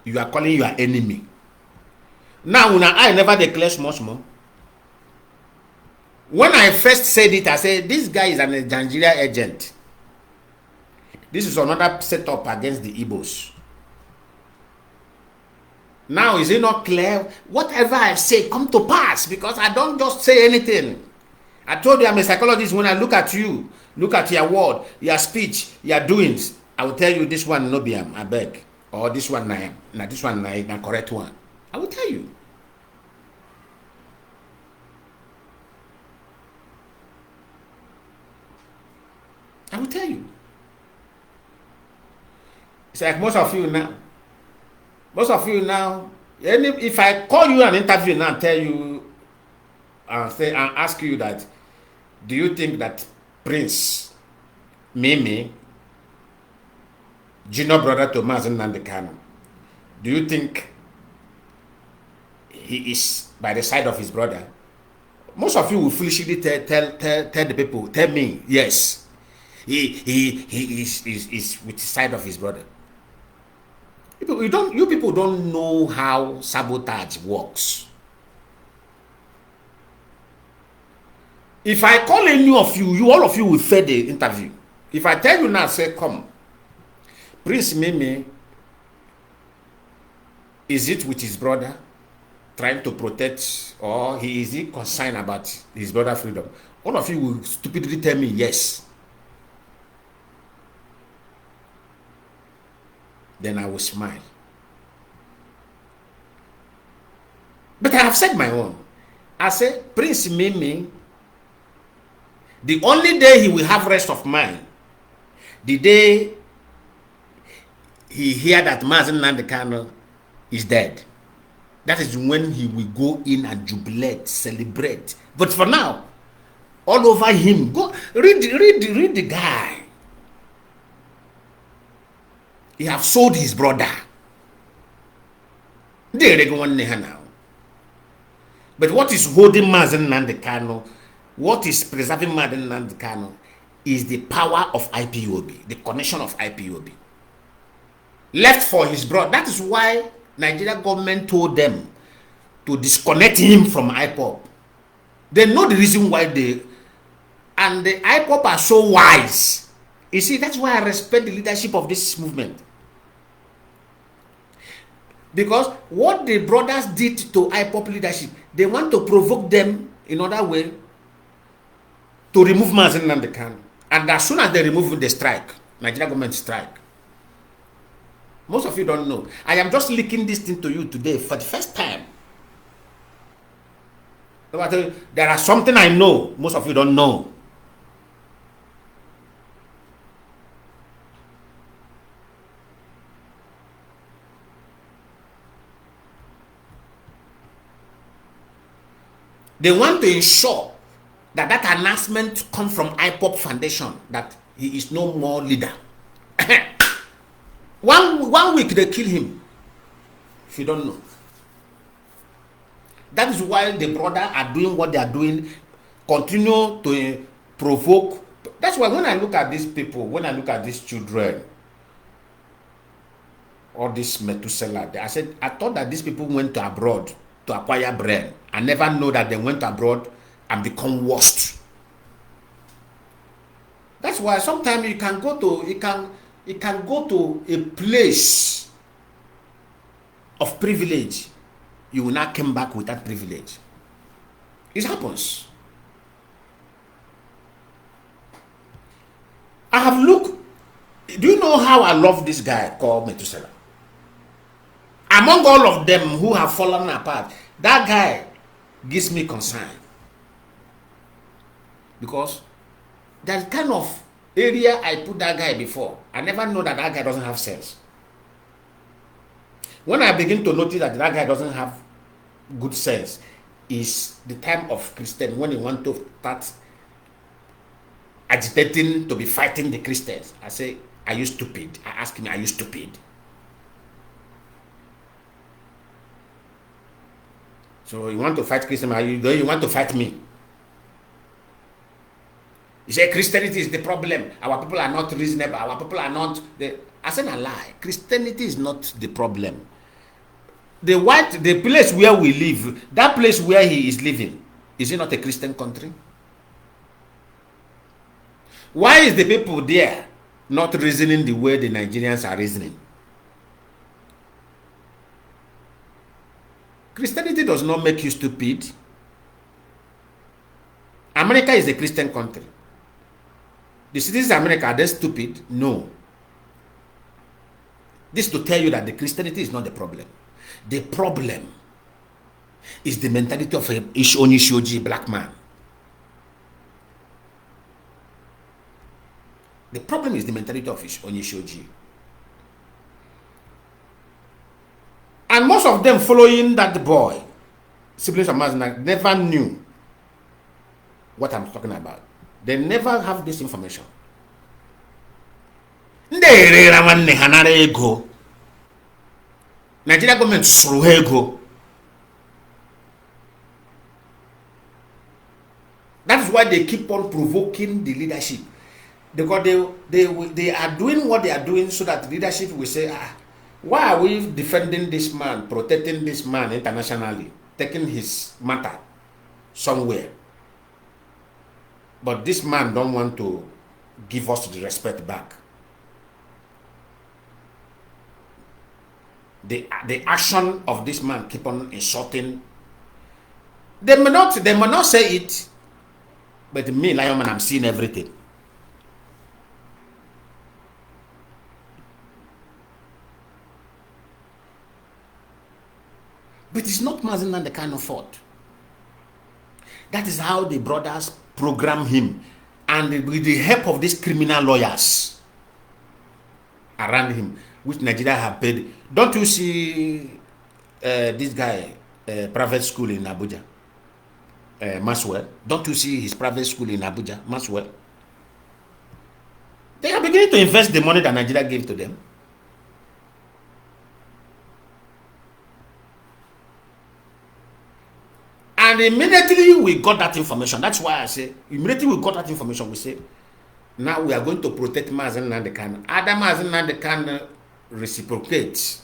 You are calling your enemy. Now, I never declare small. When I first said it, I said, this guy is an Nigeria agent. This is another setup against the Igbos. Now, is it not clear? Whatever I say come to pass, because I don't just say anything. I told you I'm a psychologist. When I look at you, look at your word, your speech, your doings, I will tell you this one no be I beg. Or this one I am. Now this one I am correct one. I will tell you. I will tell you. It's like most of you now. Most of you now, if I call you an interview now and tell you and ask you that, do you think that Prince Mimi, junior brother to Mazi Nnamdi Kanu, do you think he is by the side of his brother? Most of you will foolishly tell the people, tell me, yes, he is with the side of his brother. You people don't know how sabotage works. If I call any of you, all of you will fail the interview. If I tell you now, say, come, Prince Mimi, is it with his brother trying to protect, or is he concerned about his brother's freedom? All of you will stupidly tell me yes. Then I will smile. But I have said my own. I say, Prince Mimi, the only day he will have rest of mind, the day he hear that Mazi Nnamdi Kanu is dead. That is when he will go in and jubilate, celebrate. But for now, all over him, go read the guy. He have sold his brother. They go on now. But what is holding Mazi Nnamdi Kanu, what is preserving Mazi Nnamdi Kanu, is the power of IPOB, the connection of IPOB. Left for his brother. That is why Nigeria government told them to disconnect him from IPOB. They know the reason why and the IPOB are so wise. You see, that's why I respect the leadership of this movement. Because what the brothers did to IPOB leadership, they want to provoke them in other way to remove Mazi Nnamdi Kanu. And as soon as they remove the strike, Nigeria government strike. Most of you don't know. I am just leaking this thing to you today for the first time. There are something I know, most of you don't know. They want to ensure that announcement come from IPOB Foundation that he is no more leader. one week they kill him. If you don't know. That is why the brothers are doing what they are doing, continue to provoke. That's why when I look at these people, when I look at these children, all this Methuselah, I thought that these people went to abroad to acquire brain. I never know that they went abroad and become worst. That's why sometimes you can go to a place of privilege. You will not come back with that privilege. It happens. I have looked. Do you know how I love this guy called Methuselah? Among all of them who have fallen apart, that guy gives me concern. Because that kind of area I put that guy before, I never know that guy doesn't have sense. When I begin to notice that guy doesn't have good sense, is the time of Christian, when he want to start agitating to be fighting the Christians. I say, are you stupid? I ask him, are you stupid? So you want to fight Christian, you want to fight me? You say Christianity is the problem. Our people are not reasonable. Our people are not. I said a lie. Christianity is not the problem. The place where we live, that place where he is living, is it not a Christian country? Why is the people there not reasoning the way the Nigerians are reasoning? Christianity does not make you stupid. America is a Christian country. The citizens of America, are they stupid? No. This is to tell you that the Christianity is not the problem. The problem is the mentality of a Onishoji black man. The problem is the mentality of Onishoji. And most of them following that boy, siblings of Mazi Nnamdi, never knew what I'm talking about. They never have this information. Nigeria government through ego. That is why they keep on provoking the leadership. Because they are doing what they are doing so that the leadership will say, why are we defending this man, protecting this man internationally, taking his matter somewhere? But this man don't want to give us the respect back. The action of this man keep on insulting. They may not say it, but me, Lion Man, I'm seeing everything. But it's not Mazi Nnamdi Kanu fault. That is how the brothers program him, and with the help of these criminal lawyers around him, which Nigeria have paid. Don't you see this guy, private school in Abuja, Maswell? Don't you see his private school in Abuja, Maswell? They are beginning to invest the money that Nigeria gave to them. And immediately we got that information. That's why I say, immediately we got that information, we say, now we are going to protect Mazi Nnamdi Kanu. Either Mazi Nnamdi Kanu reciprocates,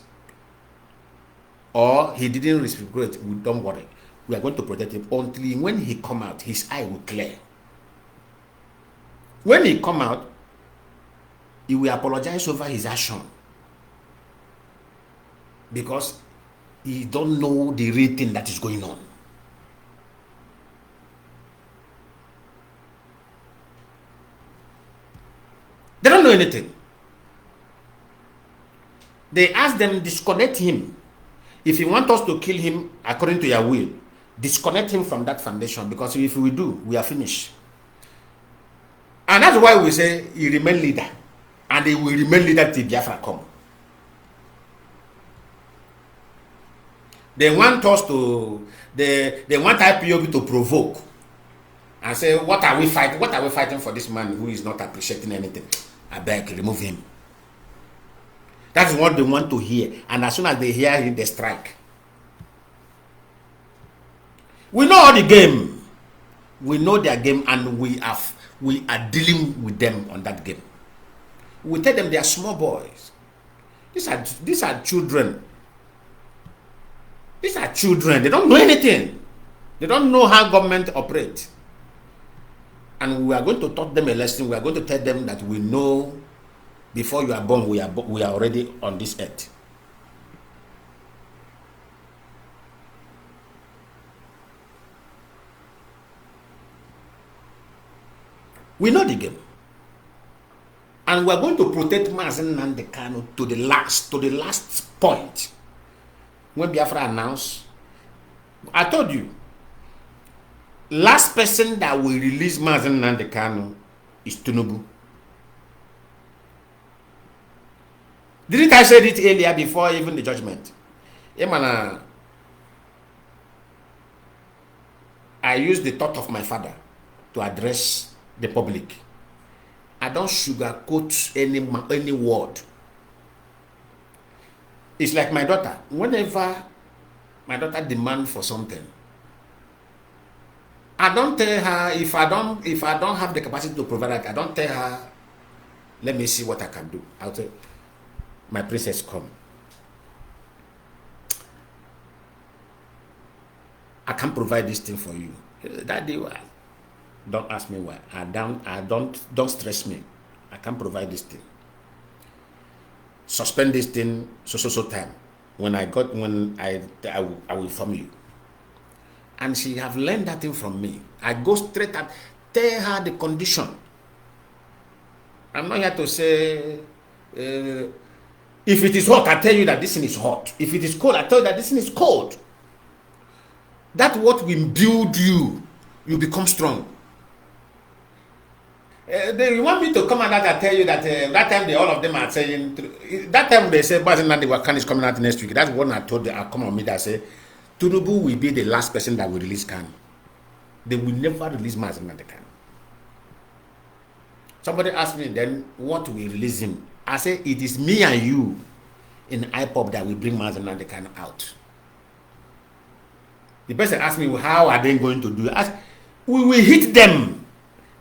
or he didn't reciprocate, don't worry. We are going to protect him until when he come out, his eye will clear. When he come out, he will apologize over his action. Because he don't know the real thing that is going on. They don't know anything. They ask them, disconnect him. If you want us to kill him according to your will, disconnect him from that foundation, because if we do, we are finished. And that's why we say he remain leader, and he will remain leader till Biafra come. They want us to, they want IPOB to provoke. and say, what are we fighting? What are we fighting for this man who is not appreciating anything? I beg, remove him. That's what they want to hear. And as soon as they hear him, they strike. We know all the game. We know their game, and we are dealing with them on that game. We tell them they are small boys. These are children. These are children. They don't know anything. They don't know how government operates. And we are going to taught them a lesson. We are going to tell them that we know before you are born, we are already on this earth. We know the game. And we are going to protect Mazi Nnamdi Kanu to the last point. When Biafra announced, I told you, last person that will release Mazi Nnamdi Kanu is Tinubu. Didn't I say it earlier before even the judgment? I used the thought of my father to address the public. I don't sugarcoat any word. It's like my daughter. Whenever my daughter demands for something, I don't tell her, if I don't have the capacity to provide it, I don't tell her, let me see what I can do. I'll tell my princess, come. I can't provide this thing for you. Daddy, why? Don't ask me why. Don't stress me. I can't provide this thing. Suspend this thing so time. When I will inform you. And she have learned that thing from me. I go straight and tell her the condition. I'm not here to say, if it is hot, I tell you that this thing is hot. If it is cold, I tell you that this thing is cold. That's what will build you. You become strong. You want me to come out and tell you that that time all of them are saying, that time they say Mazi Nnamdi Kanu is coming out next week. That's what I told them. I come on me that say Tinubu will be the last person that will release Kanu. They will never release Mazi Nnamdi Kanu. Somebody asked me then, what will release him? I say it is me and you in IPOB that will bring Mazi Nnamdi Kanu out. The person asked me, how are they going to do it? We will hit them.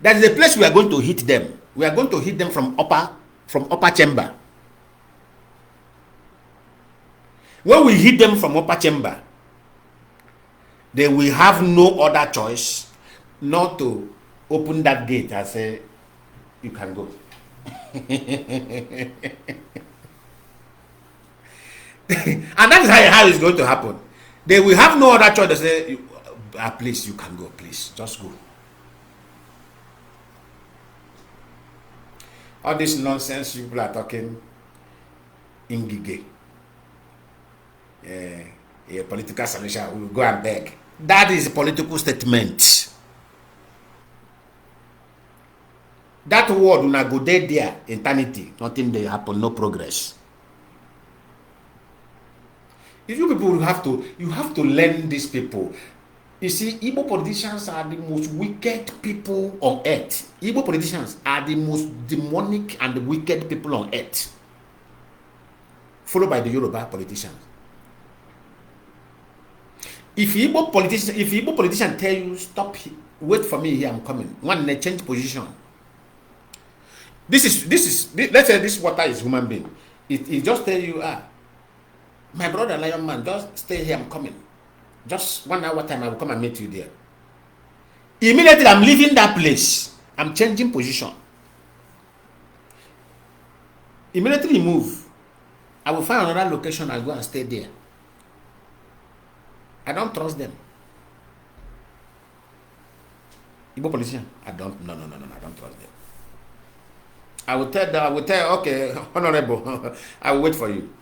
That is the place we are going to hit them. We are going to hit them from upper chamber. When we hit them from upper chamber, they will have no other choice not to open that gate and say, you can go. And that is how it's going to happen. They will have no other choice to say, please, you can go, please, just go. All this nonsense people are talking in Gige. A political solution, we will go and beg. That is a political statement. That word will not go there, eternity. Nothing they happen, no progress. If you people you have to learn these people. You see, Igbo politicians are the most wicked people on earth. Igbo politicians are the most demonic and wicked people on earth. Followed by the Yoruba politicians. If Igbo politician tell you, stop, wait for me here, I'm coming. One, they change position. This is let's say this water is human being. It just tell you, my brother Lion Man, just stay here, I'm coming. Just 1 hour time, I will come and meet you there. Immediately, I'm leaving that place. I'm changing position. Immediately move. I will find another location. I'll go and stay there. I don't trust them. Igbo politician, no, I don't trust them. I will tell, okay, honorable, I will wait for you.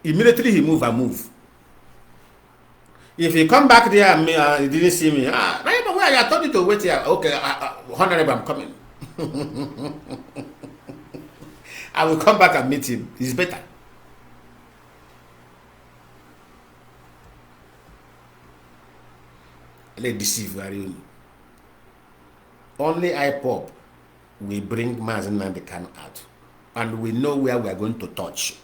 Immediately he move, I move. If he come back there and he didn't see me, I told you to wait here. Okay, honorable, I'm coming. I will come back and meet him. It's better. Let deceive very. only IPOB will bring Mazi Nnamdi Kanu out. And we know where we are going to touch.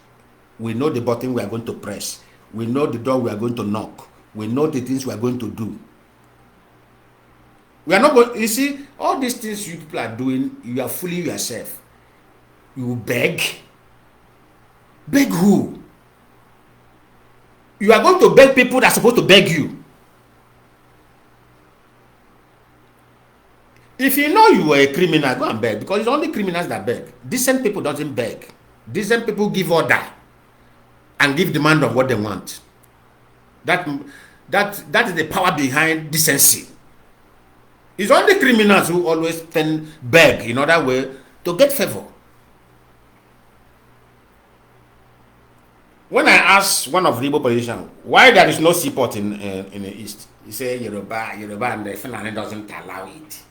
We know the button we are going to press. We know the door we are going to knock. We know the things we are going to do. We are not going, you see, all these things you people are doing, you are fooling yourself. You beg. Beg who? You are going to beg people that are supposed to beg you. If you know you are a criminal, go and beg, because it's only criminals that beg. Decent people doesn't beg. Decent people give order and give demand of what they want. That is the power behind decency. It's only criminals who always then beg in order way to get favor. When I asked one of the Igbo politicians why there is no seaport in the east, he said Yoruba and the Fulani doesn't allow it.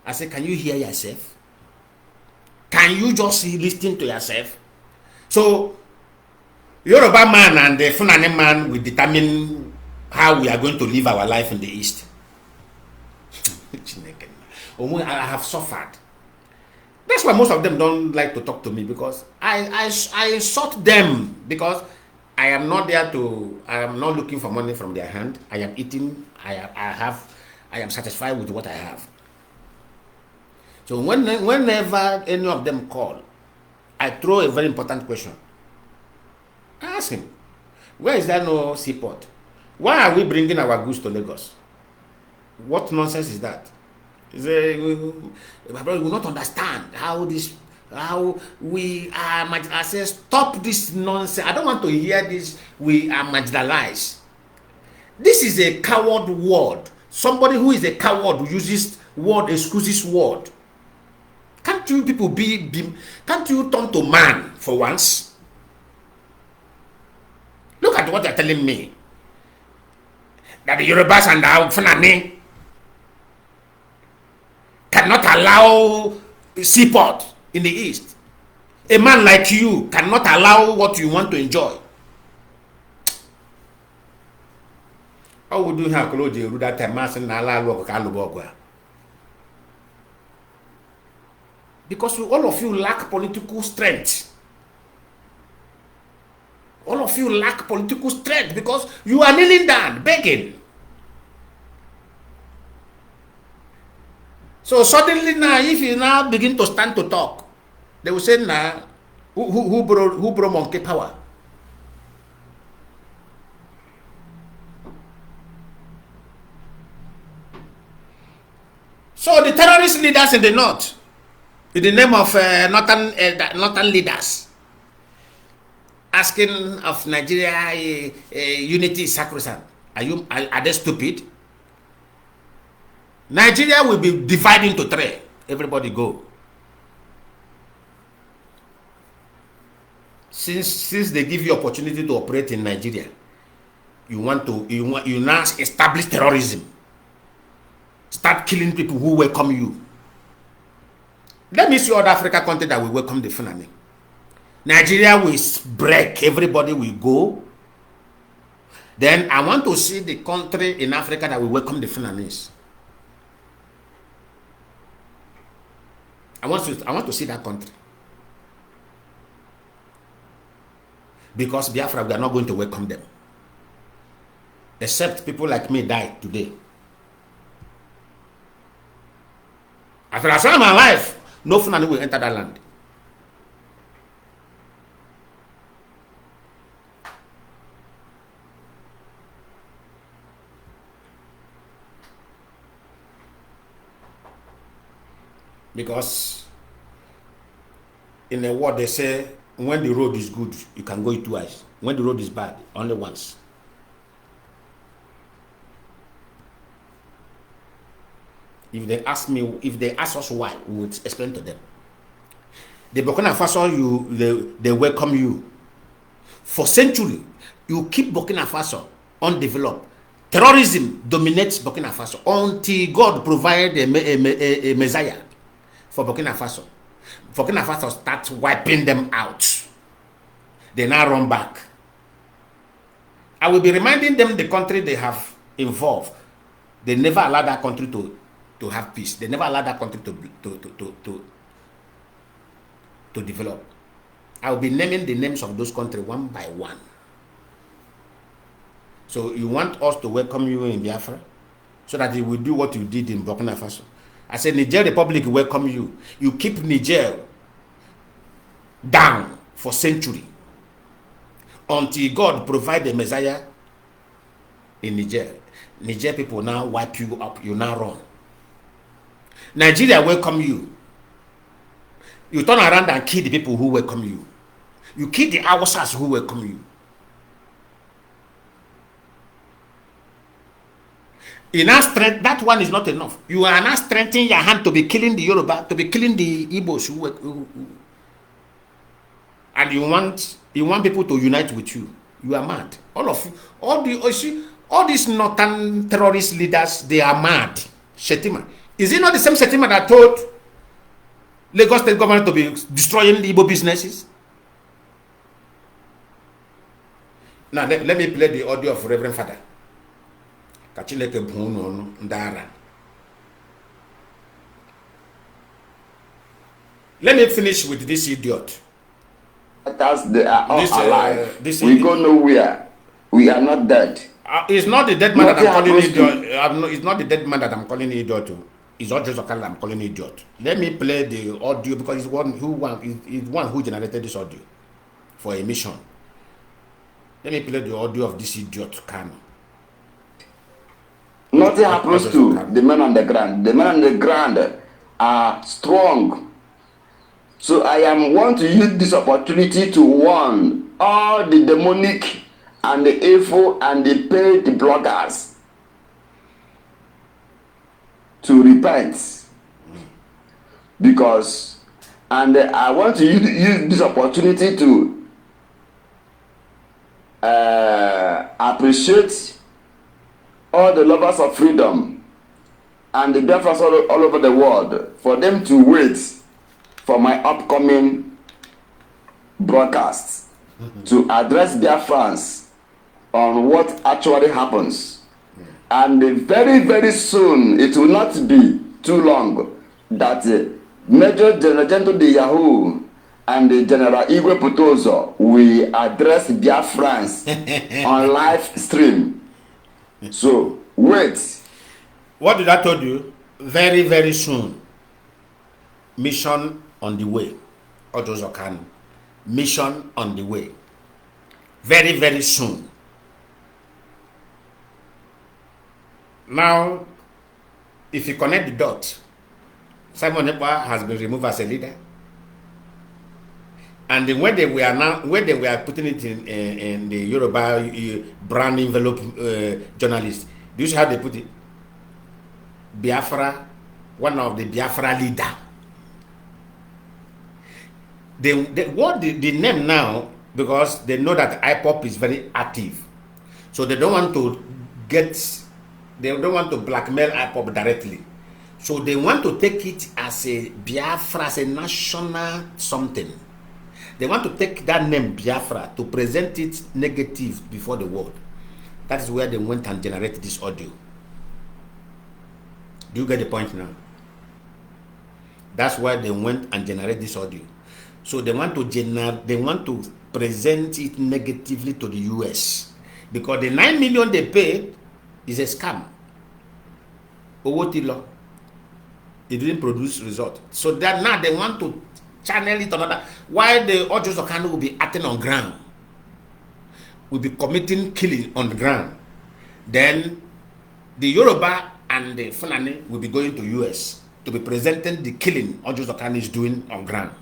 I said, can you hear yourself? Can you just listen to yourself? So, Yoruba man and the Fulani man will determine how we are going to live our life in the East. I have suffered. That's why most of them don't like to talk to me, because I insult them, because I am not there to, I am not looking for money from their hand. I am eating, I am satisfied with what I have. So whenever any of them call, I throw a very important question. I ask him, where is there no seaport? Why are we bringing our goods to Lagos? What nonsense is that? My brother will not understand how we are. I say, stop this nonsense. I don't want to hear this. We are marginalized. This is a coward word. Somebody who is a coward uses word, excuses word. Can't you people can't you turn to man for once? Look at what they're telling me. That the Yorubas and the Fulani cannot allow seaport in the east. A man like you cannot allow what you want to enjoy. How would you have that time? Because all of you lack political strength. All of you lack political strength because you are kneeling down, begging. So suddenly now, if you now begin to stand to talk, they will say, nah, who brought monkey power? So the terrorist leaders in the north, in the name of northern leaders, asking of Nigeria unity is sacrosanct. Are they stupid? Nigeria will be divided into three. Everybody go. Since they give you opportunity to operate in Nigeria, you now establish terrorism. Start killing people who welcome you. Let me see other African countries that will welcome the Fulani. Nigeria will break. Everybody will go. Then I want to see the country in Africa that will welcome the Fulanis. I want to see that country. Because Biafra, we are not going to welcome them. Except people like me die today. As long as I'm alive, no Fulani will enter that land. Because in a word they say, when the road is good, you can go it twice. When the road is bad, only once. If they ask us why, we will explain to them. The Burkina Faso, they welcome you. For centuries, you keep Burkina Faso undeveloped. Terrorism dominates Burkina Faso until God provided a Messiah for Burkina Faso. Burkina Faso starts wiping them out. They now run back. I will be reminding them the country they have involved. They never allow that country to have peace. They never allowed that country to develop. I will be naming the names of those countries one by one. So you want us to welcome you in Biafra, so that you will do what you did in Burkina Faso. I said Niger Republic welcome you. You keep Niger down for century until God provide the Messiah in Niger. Niger people now wipe you up. You now run. Nigeria welcome you. You turn around and kill the people who welcome you. You kill the Hausas who welcome you. In our strength, that one is not enough. You are now strengthening your hand to be killing the Yoruba, to be killing the Igbos, and you want people to unite with you. You are mad. All of you, all these northern terrorist leaders, they are mad. Shetima, is it not the same Shetima that told Lagos State government to be destroying the Igbo businesses? Now let me play the audio of Reverend Father. Let me finish with this idiot. That's they are all alive. We go nowhere. We are not dead. It's not the dead man that I'm calling idiot. It's not the dead man that I'm calling idiot. It's not just a kind I'm calling idiot. Let me play the audio because it's one who generated this audio for a mission. Let me play the audio of this idiot Kanu. Nothing happens to the men on the ground. The men on the ground are strong. So I want to use this opportunity to warn all the demonic and the evil and the paid bloggers to repent. Because, and I want to use this opportunity to appreciate all the lovers of freedom and the Biafrans all over the world for them to wait for my upcoming broadcasts to address Biafrans on what actually happens. And very, very soon, it will not be too long, that Major General de Yahoo and the General Igwe Putozo will address Biafrans on live stream. So, wait. What did I told you? Very, very soon. Mission on the way. Ojozo Kanu. Mission on the way. Very, very soon. Now, if you connect the dots, Simon Ekpa has been removed as a leader. And then when they were putting it in the Yoruba brand envelope journalists, do you see how they put it? Biafra, one of the Biafra leader. They want the name now because they know that IPOB is very active. So they don't want to blackmail IPOB directly. So they want to take it as a Biafra, as a national something. They want to take that name Biafra to present it negative before the world. That is where they went and generated this audio. Do you get the point now? That's why they went and generated this audio. So they want to present it negatively to the US because the 9 million they paid is a scam. Owotilo. It didn't produce result. So that now they want to channel it another. Why the Ojozo Kanu will be acting on ground, will be committing killing on the ground. Then the Yoruba and the Fulani will be going to US to be presenting the killing Ojozo Kanu is doing on ground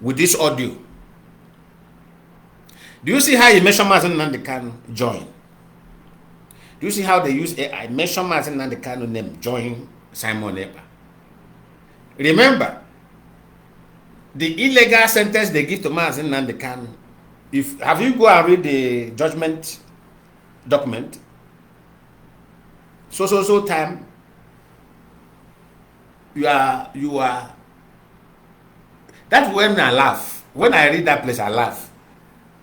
with this audio. Do you see how he mentioned Mazi Nnamdi Kanu join? Do you see how they use AI? Mention Mazi Nnamdi Kanu name join Simon Ekpa. Remember, the illegal sentence they give to Mazi Nnamdi Kanu. Have you go and read the judgment document? So time. You are. That's when I laugh. When I read that place, I laugh.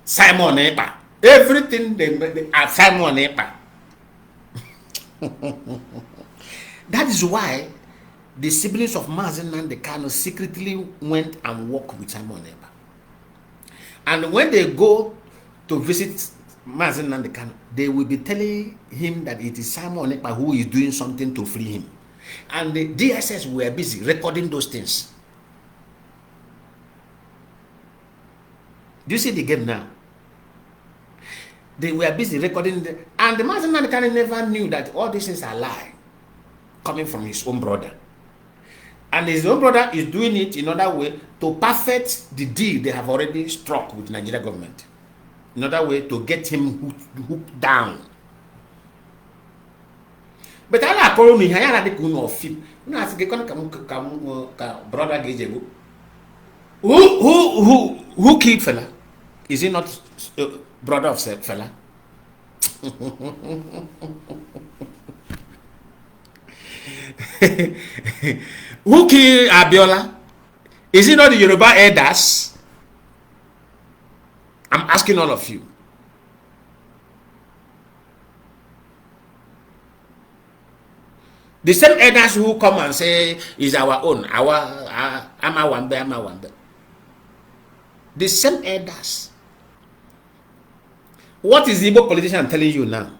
Simon Ekpa. Everything they are Simon Ekpa. That is why the siblings of Mazi Nnamdi Kanu secretly went and worked with Simon Ekpa. And when they go to visit Mazi Nnamdi Kanu, they will be telling him that it is Simon Ekpa who is doing something to free him. And the DSS were busy recording those things. Do you see the game now? They were busy recording and the Mazi Nnamdi Kanu never knew that all these things are lie coming from his own brother. And his own brother is doing it in other way to perfect the deal they have already struck with the Nigeria government. In other way to get him hooked down. But I told me, I had a good of him. No, I think brother Gejebo. Who killed fella? Is he not brother of fella? Who killed Abiola? Is it not the Yoruba elders? I'm asking all of you. The same elders who come and say is our own, Ama Wambe. The same elders. What is the Igbo politician telling you now?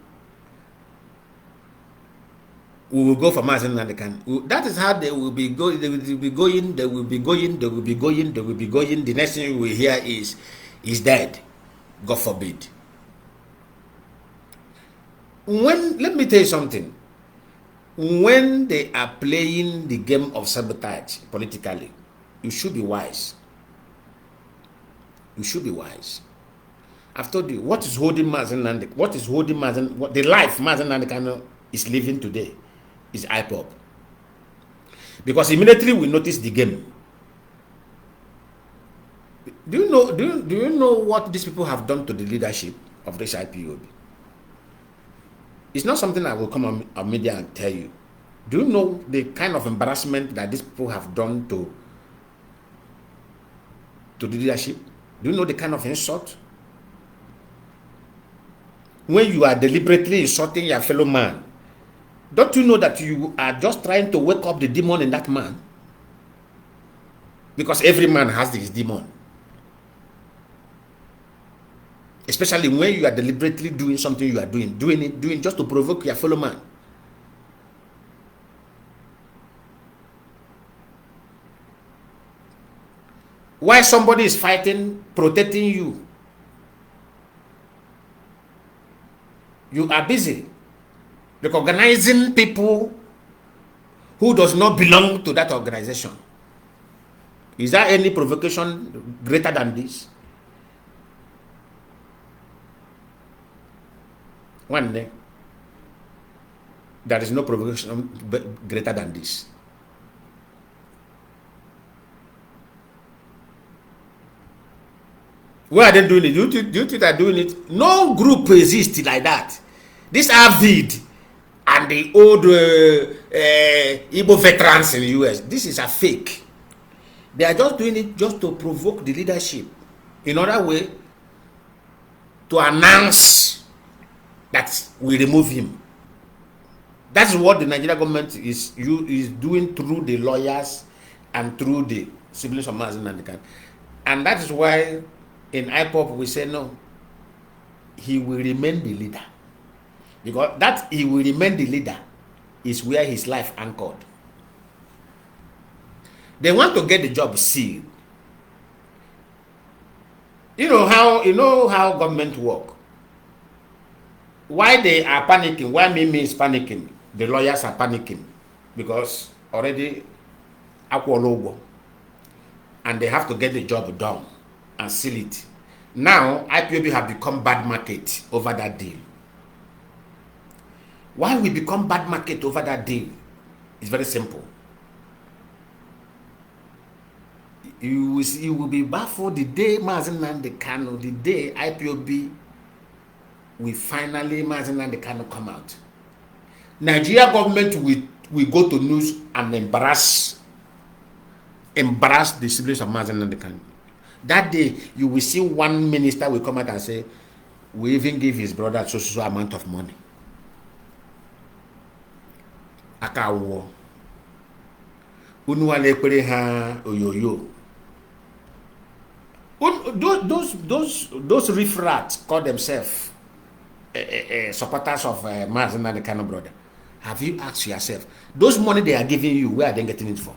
We will go for Mazi Nnamdi Kanu. That is how they will be going. They will be going. They will be going. They will be going. They will be going. The next thing we hear is dead. God forbid. Let me tell you something. When they are playing the game of sabotage politically, you should be wise. You should be wise. I've told you what is holding Mazi Nnamdi. What is holding Mazi? The life Mazi Nnamdi Kanu is living today is IPOB. Because immediately we notice the game. Do you know what these people have done to the leadership of this IPOB? It's not something I will come on media and tell you. Do you know the kind of embarrassment that these people have done to the leadership? Do you know the kind of insult? When you are deliberately insulting your fellow man, don't you know that you are just trying to wake up the demon in that man? Because every man has his demon. Especially when you are deliberately doing something you are doing just to provoke your fellow man. Why somebody is fighting, protecting you, you are busy recognizing people who does not belong to that organization. Is there any provocation greater than this? One day, there is no provocation greater than this. Why are they doing it? Do you think they're doing it? No group exists like that. This Avid and the old Igbo veterans in the US, this is a fake. They are just doing it just to provoke the leadership. In other way, to announce that we remove him. That's what the Nigerian government is doing through the lawyers and through the siblings of Mazi Nnamdi Kanu. And that is why in IPOB we say no, he will remain the leader. Because that he will remain the leader is where his life anchored. They want to get the job sealed. You know how government work. Why they are panicking? Why Mimi is panicking? The lawyers are panicking because already Akwologo, and they have to get the job done and seal it. Now IPOB have become bad market over that deal. Why we become bad market over that deal? It's very simple. You will be baffled the day Mazi Nnamdi Kanu, the day IPOB will finally Mazi Nnamdi Kanu come out. Nigeria government will go to news and embarrass the siblings of Mazi Nnamdi Kanu. That day you will see one minister will come out and say, we even give his brother so amount of money. Akawo. unu wale kwere ha oyoyo. Those riffrats call themselves supporters of Mazi Nnamdi Kanu brother. Have you asked yourself, those money they are giving you, where are they getting it from?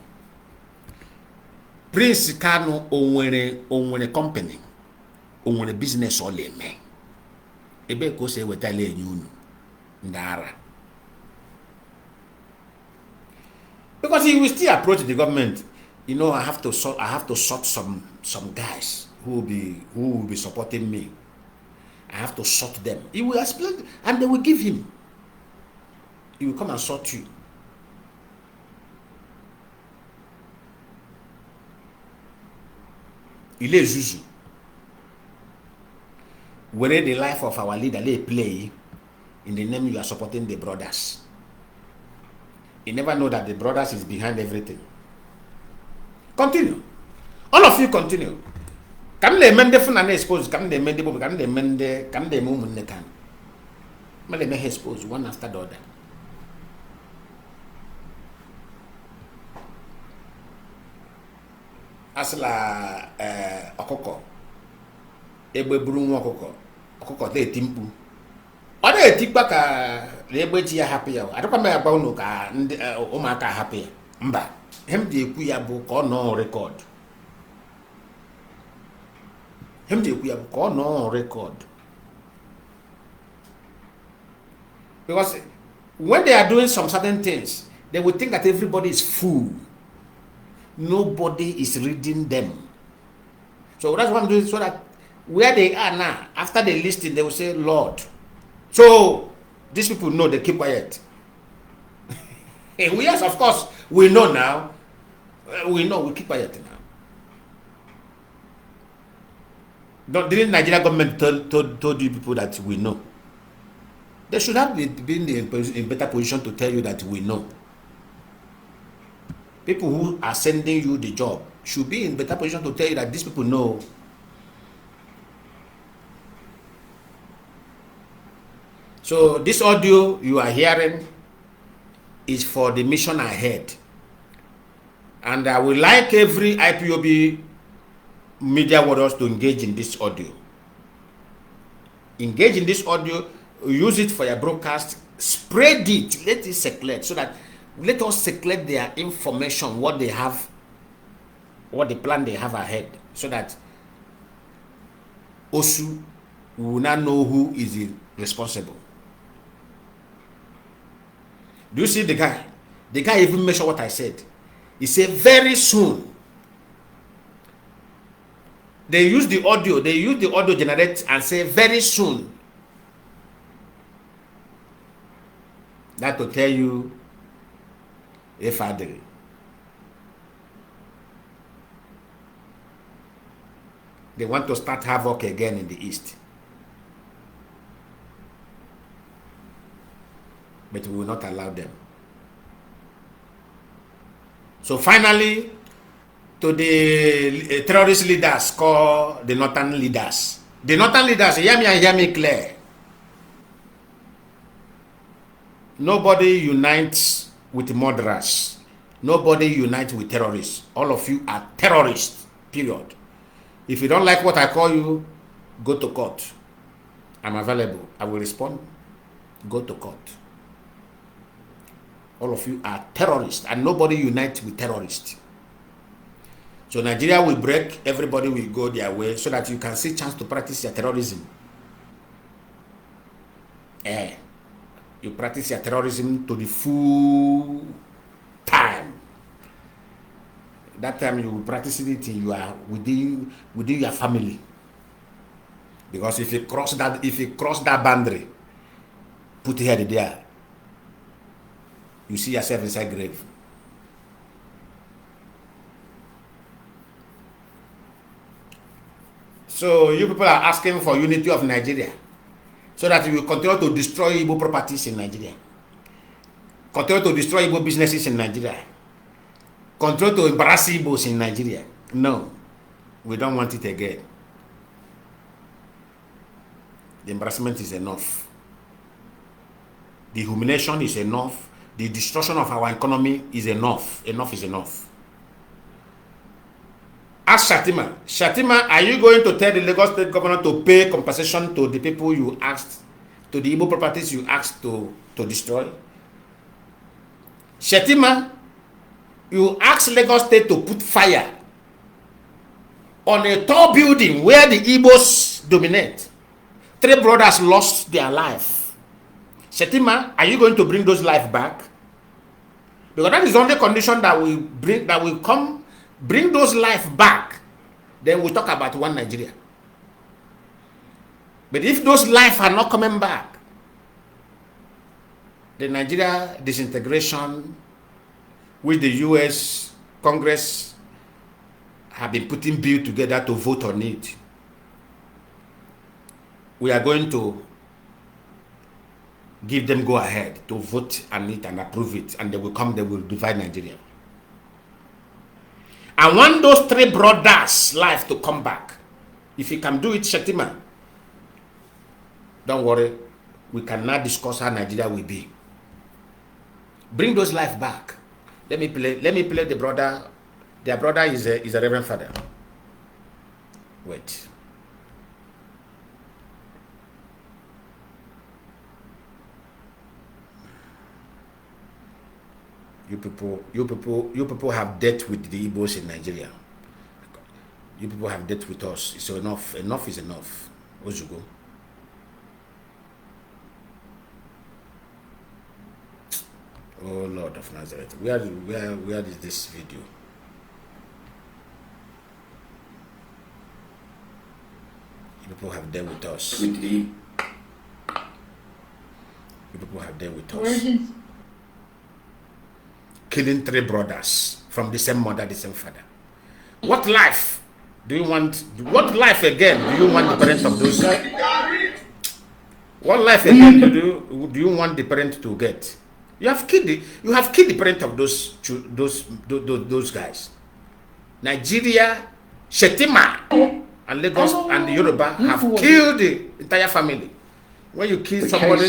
Prince Kanu onwere company, onwere business all eme. Ebe ko se wetale unu ndara. Because he will still approach the government. You know, I have to sort some guys who will be supporting me. I have to sort them. He will explain, and they will give him. He will come and sort you. Il est Zuzu. Where the life of our leader they play in the name you are supporting the brothers. You never know that the brothers is behind everything. Continue. All of you continue. Come the men the fun and expose. Come the men the come the men the come the moment they can. But they may expose one after the other. Asla okoko. Ebe buru nwa okoko dey timpu. Ọ na-etikpa ka egbe ji ya happy ya. Adọkwa m agba unu ka ndị ụmụaka happy. Mba. Hem dị ekwu ya bụ ka ọ nọ record. Hem dị ekwu ya bụ ka ọ nọ record. Because when they are doing some certain things, they will think that everybody is fool. Nobody is reading them. So that's what I'm doing, so that where they are now, after they listen, they will say, Lord. So these people know, they keep quiet. Yes, of course, we know now. We know, we keep quiet now. Didn't Nigeria government told you people that we know? They should have been in better position to tell you that we know. People who are sending you the job should be in better position to tell you that these people know. So this audio you are hearing is for the mission ahead. And I would like every IPOB media warriors to engage in this audio. Engage in this audio, use it for your broadcast, spread it, let it circulate, so that let us circulate their information, what they have, what the plan they have ahead, so that Osu will not know who is responsible. Do you see the guy? The guy even mentioned what I said. He said very soon. They use the audio generate and say very soon. That to tell you if I did. They want to start havoc again in the East. But we will not allow them. So finally, to the terrorist leaders called the Northern leaders. The Northern leaders, hear me and hear me clear. Nobody unites with murderers. Nobody unites with terrorists. All of you are terrorists, period. If you don't like what I call you, go to court. I'm available. I will respond. Go to court. All of you are terrorists, and nobody unites with terrorists. So Nigeria will break, everybody will go their way, so that you can see chance to practice your terrorism. You practice your terrorism to the full time. That time you will practice it in within your family. Because if you cross that boundary, put your head there, you see yourself inside grave. So you people are asking for unity of Nigeria, so that you will continue to destroy Igbo properties in Nigeria, continue to destroy Igbo businesses in Nigeria, continue to embarrass Igbos in Nigeria. No, we don't want it again. The embarrassment is enough. The humiliation is enough. The destruction of our economy is enough. Enough is enough. Ask Shatima. Shatima, are you going to tell the Lagos State governor to pay compensation to the people you asked, to the Igbo properties you asked to destroy? Shatima, you asked Lagos State to put fire on a tall building where the Igbos dominate. 3 brothers lost their life. Shatima, are you going to bring those lives back? Because that is the only condition that will bring those lives back. Then we'll talk about one Nigeria. But if those lives are not coming back, the Nigeria disintegration, which the US Congress have been putting bill together to vote on it, we are going to give them go ahead to vote on it and approve it, and they will divide Nigeria. I want those 3 brothers' life to come back. If you can do it, Shatima, don't worry, we can now discuss how Nigeria will be. Bring those life back. Let me play the brother. Their brother is a Reverend Father. Wait. You people have debt with the Igbos in Nigeria. You people have debt with us. So enough is enough. Ozugo. Oh Lord of Nazareth. Where is this video? You people have dealt with us. You people have dealt with us. Killing 3 brothers from the same mother, the same father. What life do you want? What life again do you want the parents of those? What life again do you want the parent to get? You have killed the parent of those guys. Nigeria, Shetima, and Lagos and the Yoruba have killed the entire family. When you kill somebody.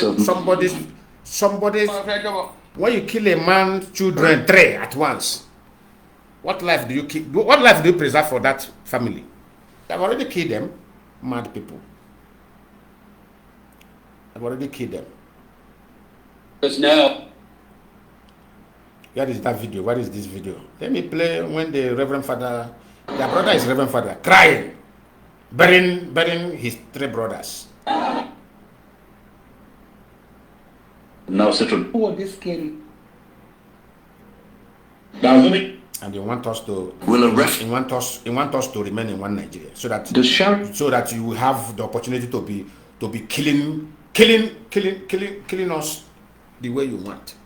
When you kill a man, children, 3 at once, what life do you keep? What life do you preserve for that family? I've already killed them, mad people. I've already killed them. Because now, where is that video? What is this video? Let me play when the Reverend Father, their brother is Reverend Father, crying, burying his 3 brothers. Now settle. oh, this scary. And they want us to remain in one Nigeria, so that you will have the opportunity to be killing us the way you want.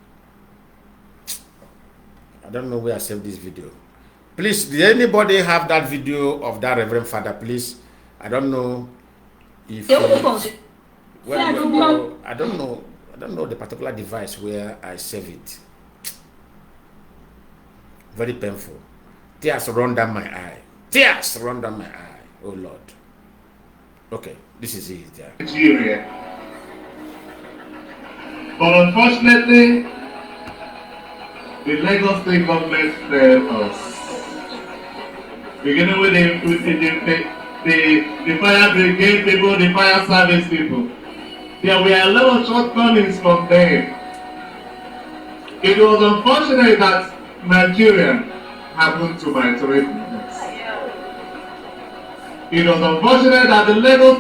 I don't know where I saved this video. Please, did anybody have that video of that Reverend Father? Please, I don't know if I don't know the particular device where I save it. Very painful. Tears run down my eye. Tears run down my eye. Oh Lord. Okay, this is it. Yeah. Nigeria. But unfortunately, the Lagos State government failed us. Beginning with the fire brigade people, the fire service people. There were a lot of shortcomings from them. It was unfortunate that Nigeria happened to my 3 brothers. It was unfortunate that the Lagos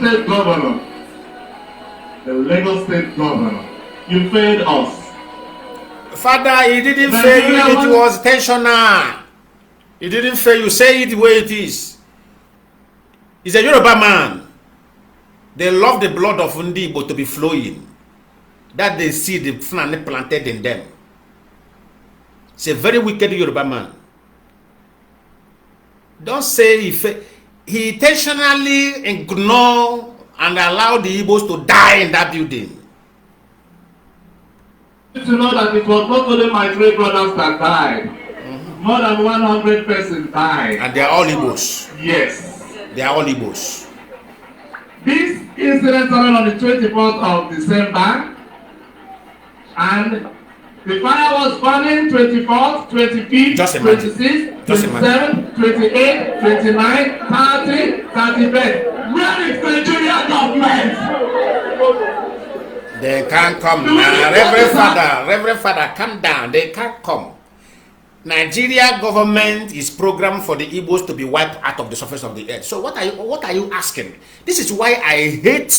State governor, you failed us. Father, he didn't fail you, it was intentional. He didn't fail you, say it the way it is. He's a Yoruba man. They love the blood of Ndibo to be flowing. That they see the Fulani planted in them. It's a very wicked Yoruba man. Don't say he intentionally ignored and allowed the Igbos to die in that building. To know that it was not only my 3 brothers that died. More than 100 persons died. And they are all Igbos. Yes. They are all Igbos. This incident started on the 24th of December, and The fire was burning 24th, 25th, 26th, 27th, 28th, 29th, 30th, 31st. Where is Nigeria government? They can't come now. Reverend Father, calm down. They can't come. Nigeria government is programmed for the Igbos to be wiped out of the surface of the earth. So what are you asking? This is why I hate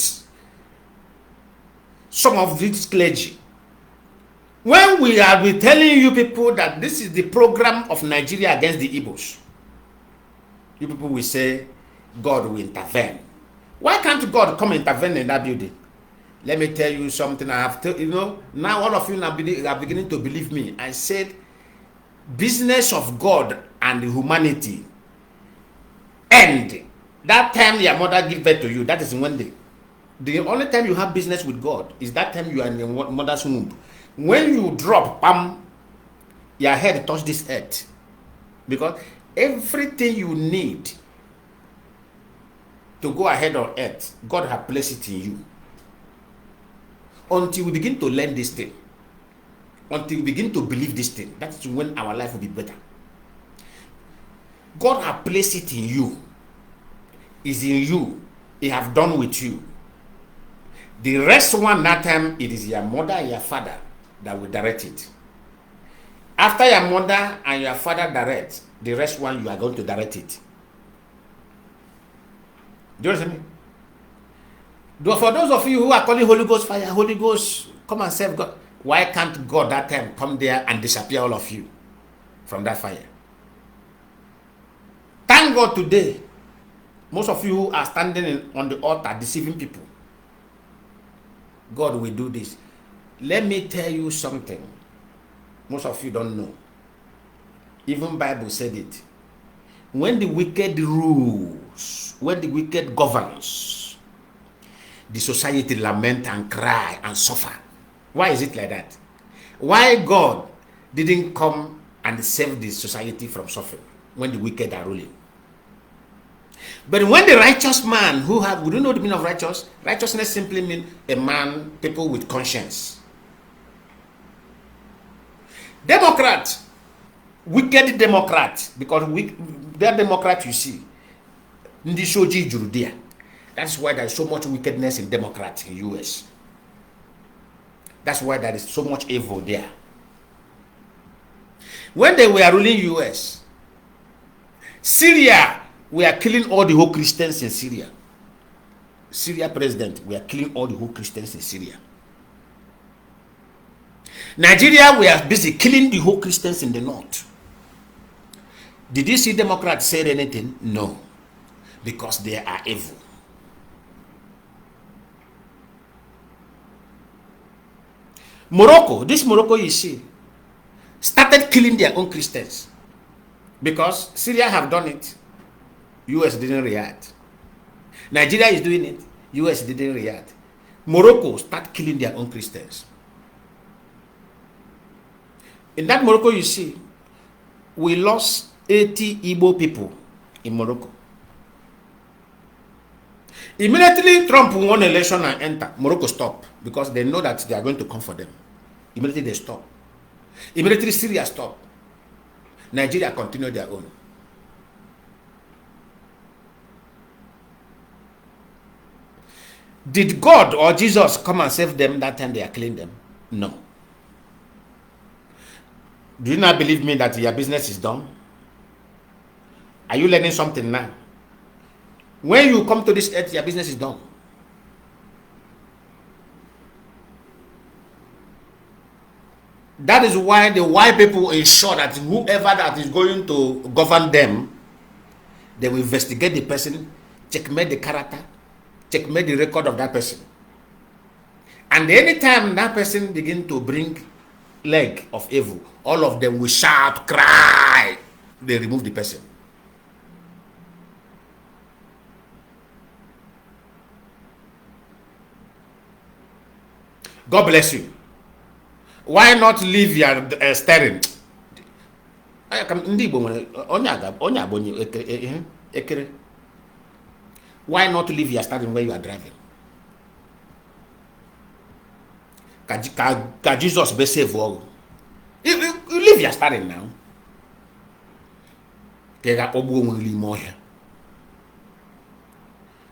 some of this clergy. When we are telling you people that this is the program of Nigeria against the Igbos, you people will say God will intervene. Why can't God come intervene in that building? Let me tell you something. I have to, now all of you are beginning to believe me. I said, business of God and humanity end. That time your mother give birth to you, that is when the only time you have business with God is that time you are in your mother's womb. When you drop, your head touch this earth. Because everything you need to go ahead on earth, God has placed it in you. Until we begin to learn this thing, until we begin to believe this thing, that is when our life will be better. God has placed it in you. Is in you. He have done with you. The rest one, that time, it is your mother and your father that will direct it. After your mother and your father direct, the rest one, you are going to direct it. Do you understand me? For those of you who are calling Holy Ghost fire, Holy Ghost, come and serve God. Why can't God that time come there and disappear all of you from that fire? Thank God today, most of you who are standing on the altar deceiving people, God will do this. Let me tell you something. Most of you don't know. Even Bible said it. When the wicked rules, when the wicked governs, the society lament and cry and suffer. Why is it like that? Why God didn't come and save the society from suffering when the wicked are ruling? But when the righteous man we don't know the meaning of righteous. Righteousness simply means a man, people with conscience. Democrat, wicked Democrat, because that Democrat you see, Ndishoji Jurudia. That's why there is so much wickedness in Democrats in US. That's why there is so much evil there. When they were ruling US, Syria, we are killing all the whole Christians in Syria. Syria president, we are killing all the whole Christians in Syria. Nigeria, we are busy killing the whole Christians in the north. Did you see Democrats say anything? No. Because they are evil. Morocco you see, started killing their own Christians. Because Syria have done it. US didn't react. Nigeria is doing it. US didn't react. Morocco start killing their own Christians. In that Morocco you see, we lost 80 Igbo people in Morocco. Immediately Trump won election and enter, Morocco stop because they know that they are going to come for them. Immediately they stop. Immediately Syria stop. Nigeria continue their own. Did God or Jesus come and save them that time they are killing them? No. Do you not believe me that your business is done? Are you learning something now? When you come to this earth, your business is done. That is why the white people ensure that whoever that is going to govern them, they will investigate the person, checkmate the character, checkmate the record of that person. And anytime that person begin to bring leg of evil, all of them will shout, cry, they remove the person. God bless you. Why not leave your staring? Why not leave your staring where you are driving? Can Jesus be saved? You leave your starting now.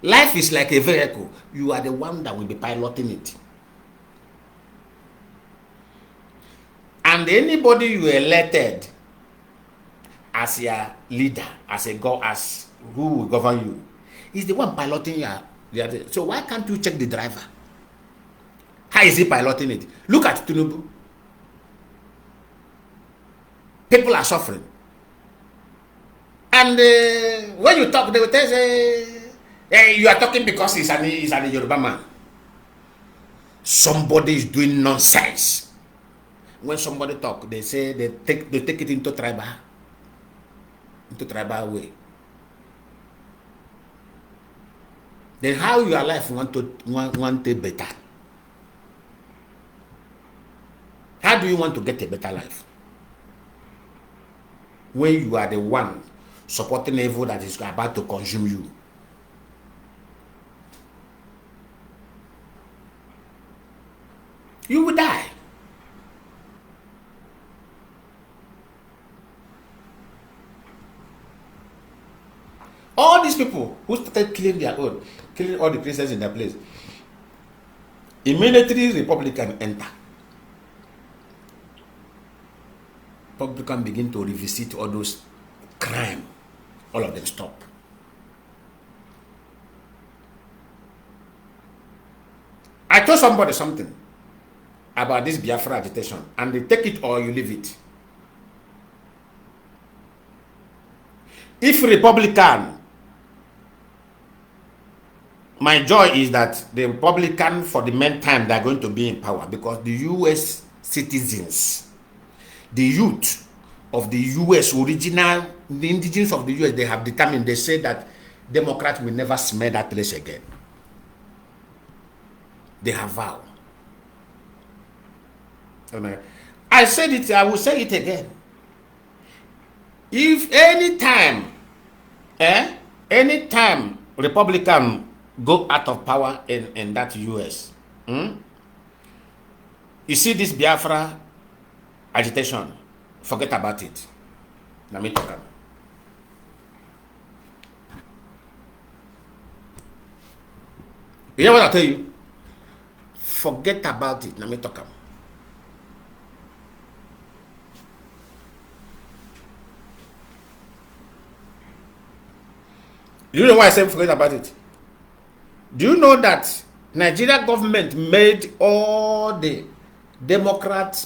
Life is like a vehicle. You are the one that will be piloting it. And anybody you elected as your leader, as a god, as who will govern you, is the one piloting your. So why can't you check the driver? How is he piloting it? Look at Tinubu. People are suffering. And when you talk, they will tell you, hey, you are talking because he's an Yoruba man. Somebody is doing nonsense. When somebody talk, they say they take it into tribal way. Then how your life want a better? How do you want to get a better life? When you are the one supporting evil that is about to consume you. You will die. All these people who started killing their own, killing all the Christians in their place, immediately Republican enter. Republican begin to revisit all those crime. All of them stop. I told somebody something about this Biafra agitation, and they take it or you leave it. If Republican, my joy is that the Republican for the meantime they are going to be in power, because the US citizens, the youth of the US original, the indigenous of the US, they have determined, they say that Democrats will never smell that place again. They have vowed. I said it, I will say it again. If anytime Republican go out of power in that US, you see this Biafra agitation, forget about it. Let me talk about. You know what I tell you? Forget about it. Let me talk about. Do you know why I say forget about it? Do you know that Nigeria government made all the Democrat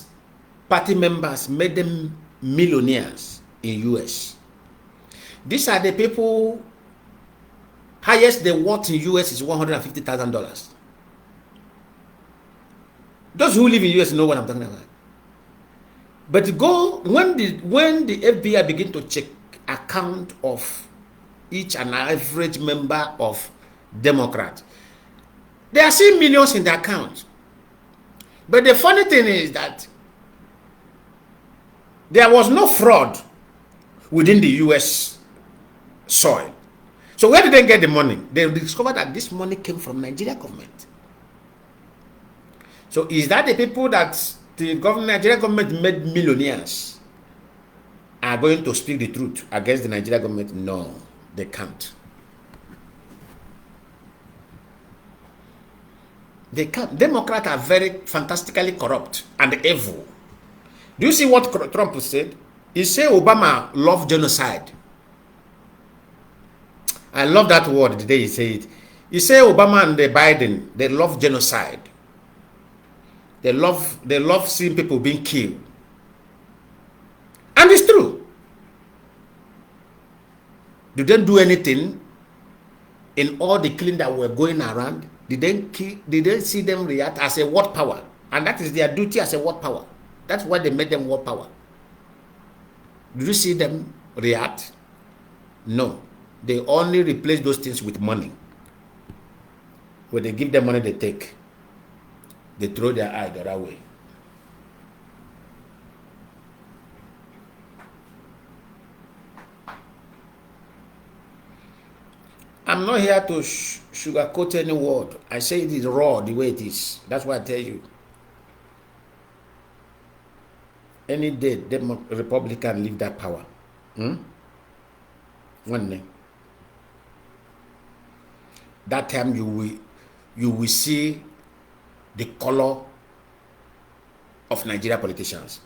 Party members, made them millionaires in US? These are the people, highest they worth in US is $150,000. Those who live in US know what I'm talking about. But go when the FBI begin to check account of each and average member of Democrat, they are seeing millions in the account. But the funny thing is that there was no fraud within the US soil. So where did they get the money? They discovered that this money came from Nigeria government. So is that the people that the Nigeria government made millionaires are going to speak the truth against the Nigeria government? No, they can't. They can't. Democrats are very fantastically corrupt and evil. Do you see what Trump said? He said Obama loved genocide. I love that word the day he said it. He said Obama and Biden, they love genocide. They love seeing people being killed. And it's true. Did they do anything in all the killing that were going around? Did they see them react as a world power? And that is their duty as a world power. That's why they made them world power. Did you see them react? No. They only replace those things with money. When they give them money, they take. They throw their eye the other way. I'm not here to sugarcoat any word. I say it is raw the way it is. That's what I tell you. Any day, Republican leave that power. One day. That time you will see the color of Nigeria politicians,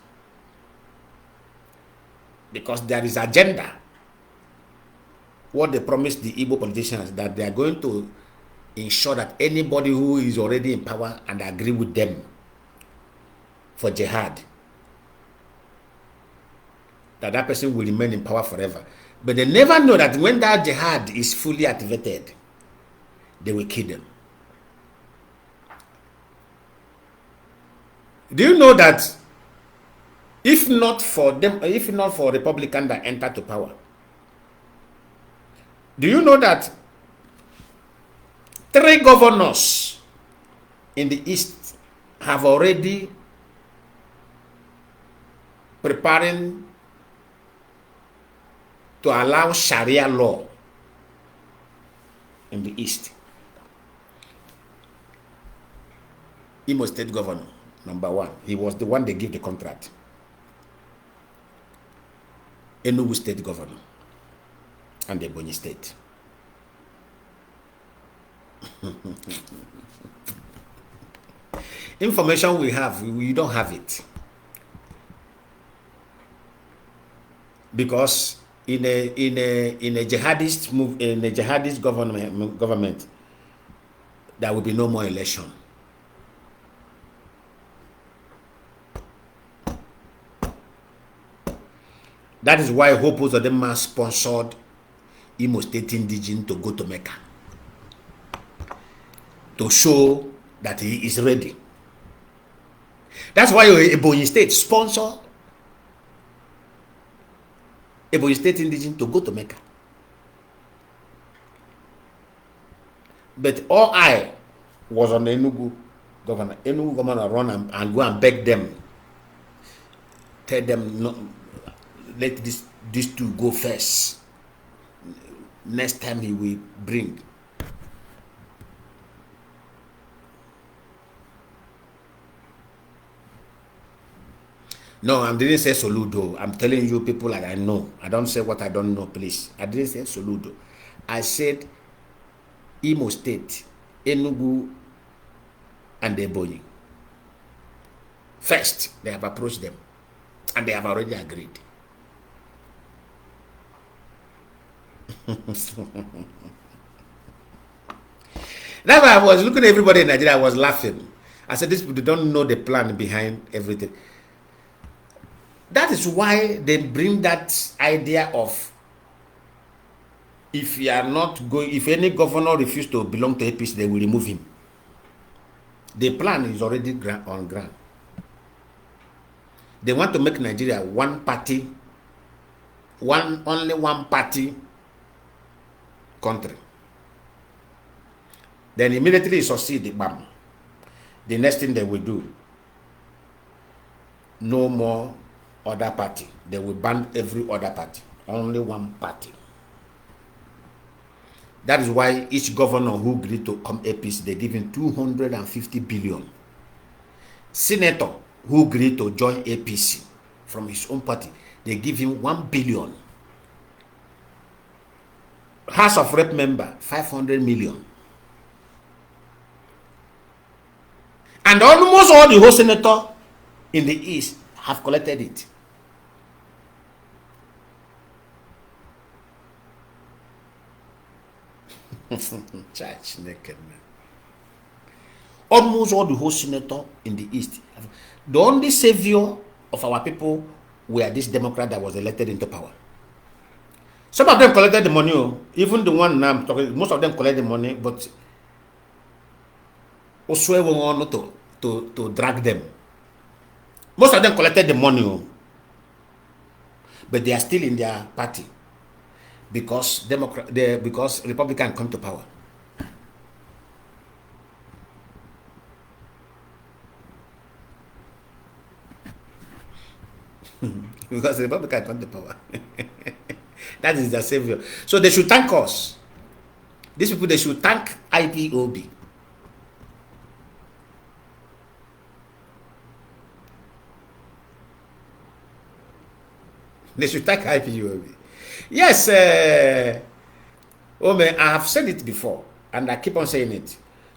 because there is agenda. What they promised the Igbo politicians, that they are going to ensure that anybody who is already in power and agree with them for jihad, that person will remain in power forever. But they never know that when that jihad is fully activated, they will kill them. Do you know that if not for Republicans that enter to power, do you know that 3 governors in the East have already preparing to allow Sharia law in the East? Imo State Governor, number 1. He was the one they gave the contract. Enugu State Governor and the Ebonyi State. Information we have, we don't have it. Because in a jihadist government, there will be no more election. That is why Hope Uzodinma sponsored Imo State indigenous to go to Mecca, to show that he is ready. That's why Ebonyi State sponsor Ebonyi State indigenous to go to Mecca. But all I was on the Enugu governor. Enugu governor run and go and beg them, tell them no, let these two go first. Next time he will bring. No, I didn't say Soludo. I'm telling you people like I know. I don't say what I don't know, please. I didn't say Soludo. I said Imo State, Enugu, and Ebonyi. First, they have approached them, and they have already agreed. That's why I was looking at everybody in Nigeria. I was laughing. I said, these people don't know the plan behind everything. That is why they bring that idea of if you are not going, if any governor refuses to belong to APC, they will remove him. The plan is already on ground. They want to make Nigeria one party, only one party country. Then immediately succeed, bam. The next thing they will do, no more other party. They will ban every other party. Only one party. That is why each governor who agreed to come APC, they give him 250 billion. Senator who agreed to join APC from his own party, they give him 1 billion. House of Rep member, 500 million. And almost all the whole senator in the East have collected it. Church naked man. Almost all the whole senator in the East. The only savior of our people were this Democrat that was elected into power. Some of them collected the money, even the one now I'm talking, most of them collected the money, but also want to drag them. Most of them collected the money, but they are still in their party because because Republicans come to power. Because the Republicans come to power. That is their savior. So they should thank us. These people, they should thank IPOB. They should take IPOB. Yes, I have said it before, and I keep on saying it.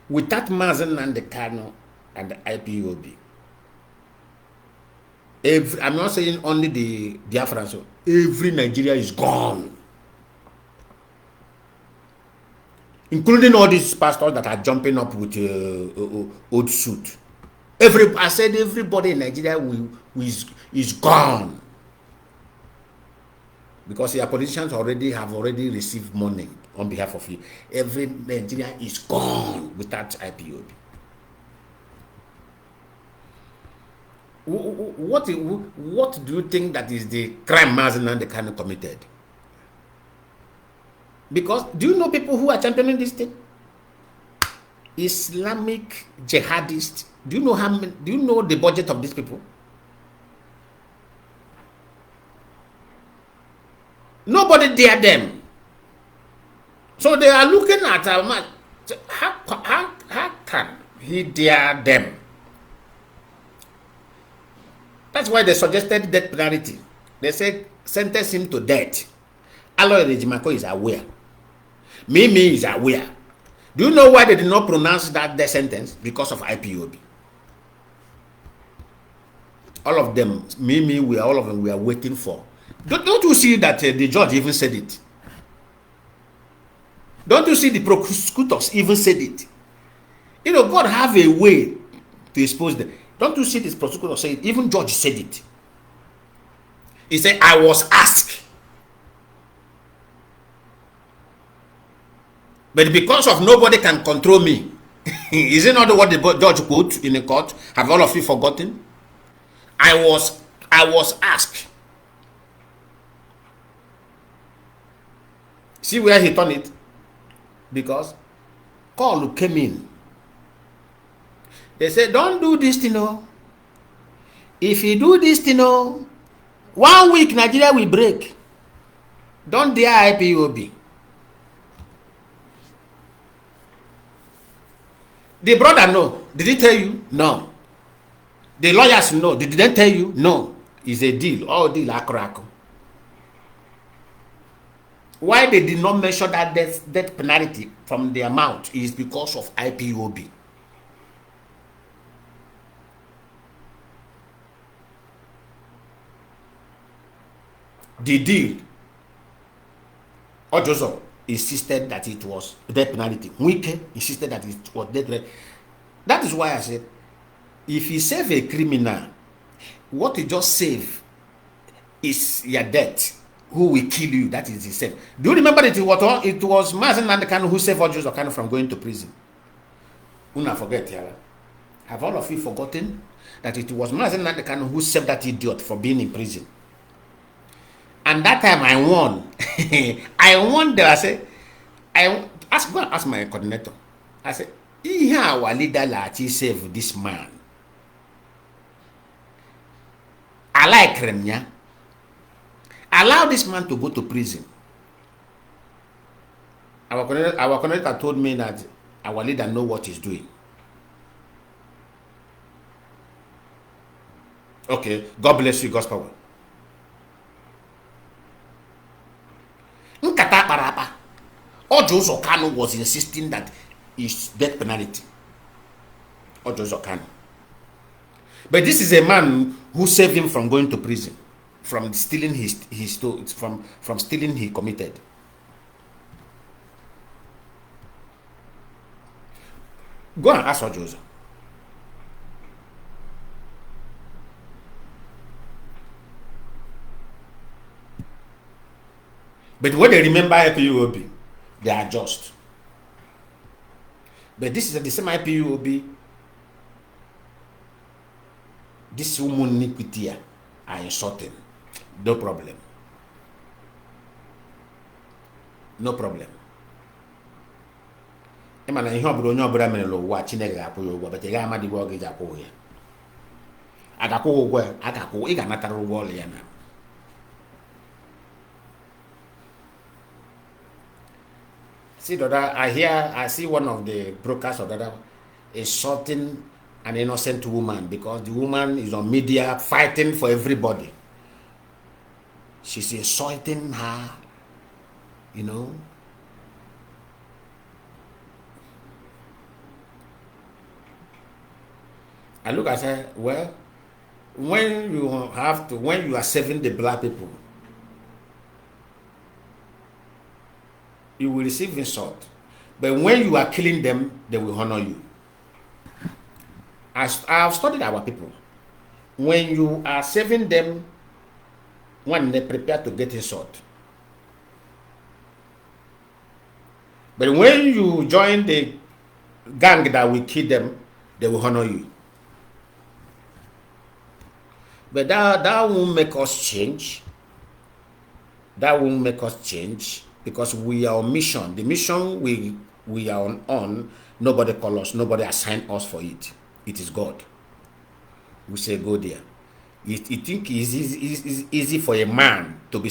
Without Mazi Nnamdi Kanu and the IPOB, I'm not saying only the Biafrans, every Nigeria is gone. Including all these pastors that are jumping up with old suit. I said everybody in Nigeria is gone. Because your politicians have already received money on behalf of you. Every Nigeria is gone without IPOB. What do you think that is the crime Mazi Nnamdi Kanu committed? Because do you know people who are championing this thing? Islamic jihadists. Do you know how many? Do you know the budget of these people? Nobody dare them. So they are looking at how can he dare them? That's why they suggested death penalty. They said sentence him to death. Aloy Rejimako is aware. Mimi is aware. Do you know why they did not pronounce that death sentence? Because of IPOB. All of them, all of them were waiting for. Don't you see that the judge even said it? Don't you see the prosecutors even said it? You know, God have a way to expose them. Don't you see this prosecutor say it? Even judge said it. He said, I was asked. But because of nobody can control me, is it not what the judge quote in the court? Have all of you forgotten? I was asked. See where he turned it? Because call came in. They said, don't do this, you know. If you do this, you know, 1 week Nigeria will break. Don't dare IPOB. The brother no. Did he tell you? No. The lawyers no. Did they tell you? No. It's a deal. All deal akrako. Why they did not measure that death penalty from the amount is because of IPOB. The deal, Ojozo insisted that it was death penalty. Wike insisted that it was death penalty. That is why I said, if you save a criminal, what you just save is your death. Who will kill you? That is the same. Do you remember that it was Mazi Nnamdi Kanu who saved Ojozo Kanu from going to prison? Una forget, Yara. Have all of you forgotten that it was Mazi Nnamdi Kanu who saved that idiot for being in prison? And that time I won. I won there. I said, go and ask my coordinator. I said, here our leader Lachi save this man. I like Remnya. Allow this man to go to prison. Our coordinator told me that our leader know what he's doing. Okay, God bless you, God's power. Nkata Parapa. Ojozo Kanu was insisting that it's death penalty. Ojozo Kanu. But this is a man who saved him from going to prison, from stealing from stealing he committed. Go and ask Ojozo. But when they remember IPOB, they are just. But this is the same IPOB. This woman iniquity are insulting. No problem. No problem. Emana ihe obodo onye obura mere n'ụwa Chineke ga-akwụ ya ụgwọ, but ị ga-ama dị ụgwọ ga akwụ ya. Agakwụ ụgwọ, agakwụ, ị ga-anatara ụgwọ ọrụ ya na. See, I see one of the brokers of that insulting an innocent woman because the woman is on media fighting for everybody. She's insulting her, you know. I look at her, well, when you are serving the black people, you will receive insult. But when you are killing them, they will honor you. I have studied our people. When you are serving them, when they prepare to get insult. But when you join the gang that will kill them, they will honor you. But that won't make us change. That won't make us change because we are on mission. The mission we are on, nobody call us, nobody assign us for it. It is God. We say go there. You think it's easy for a man to be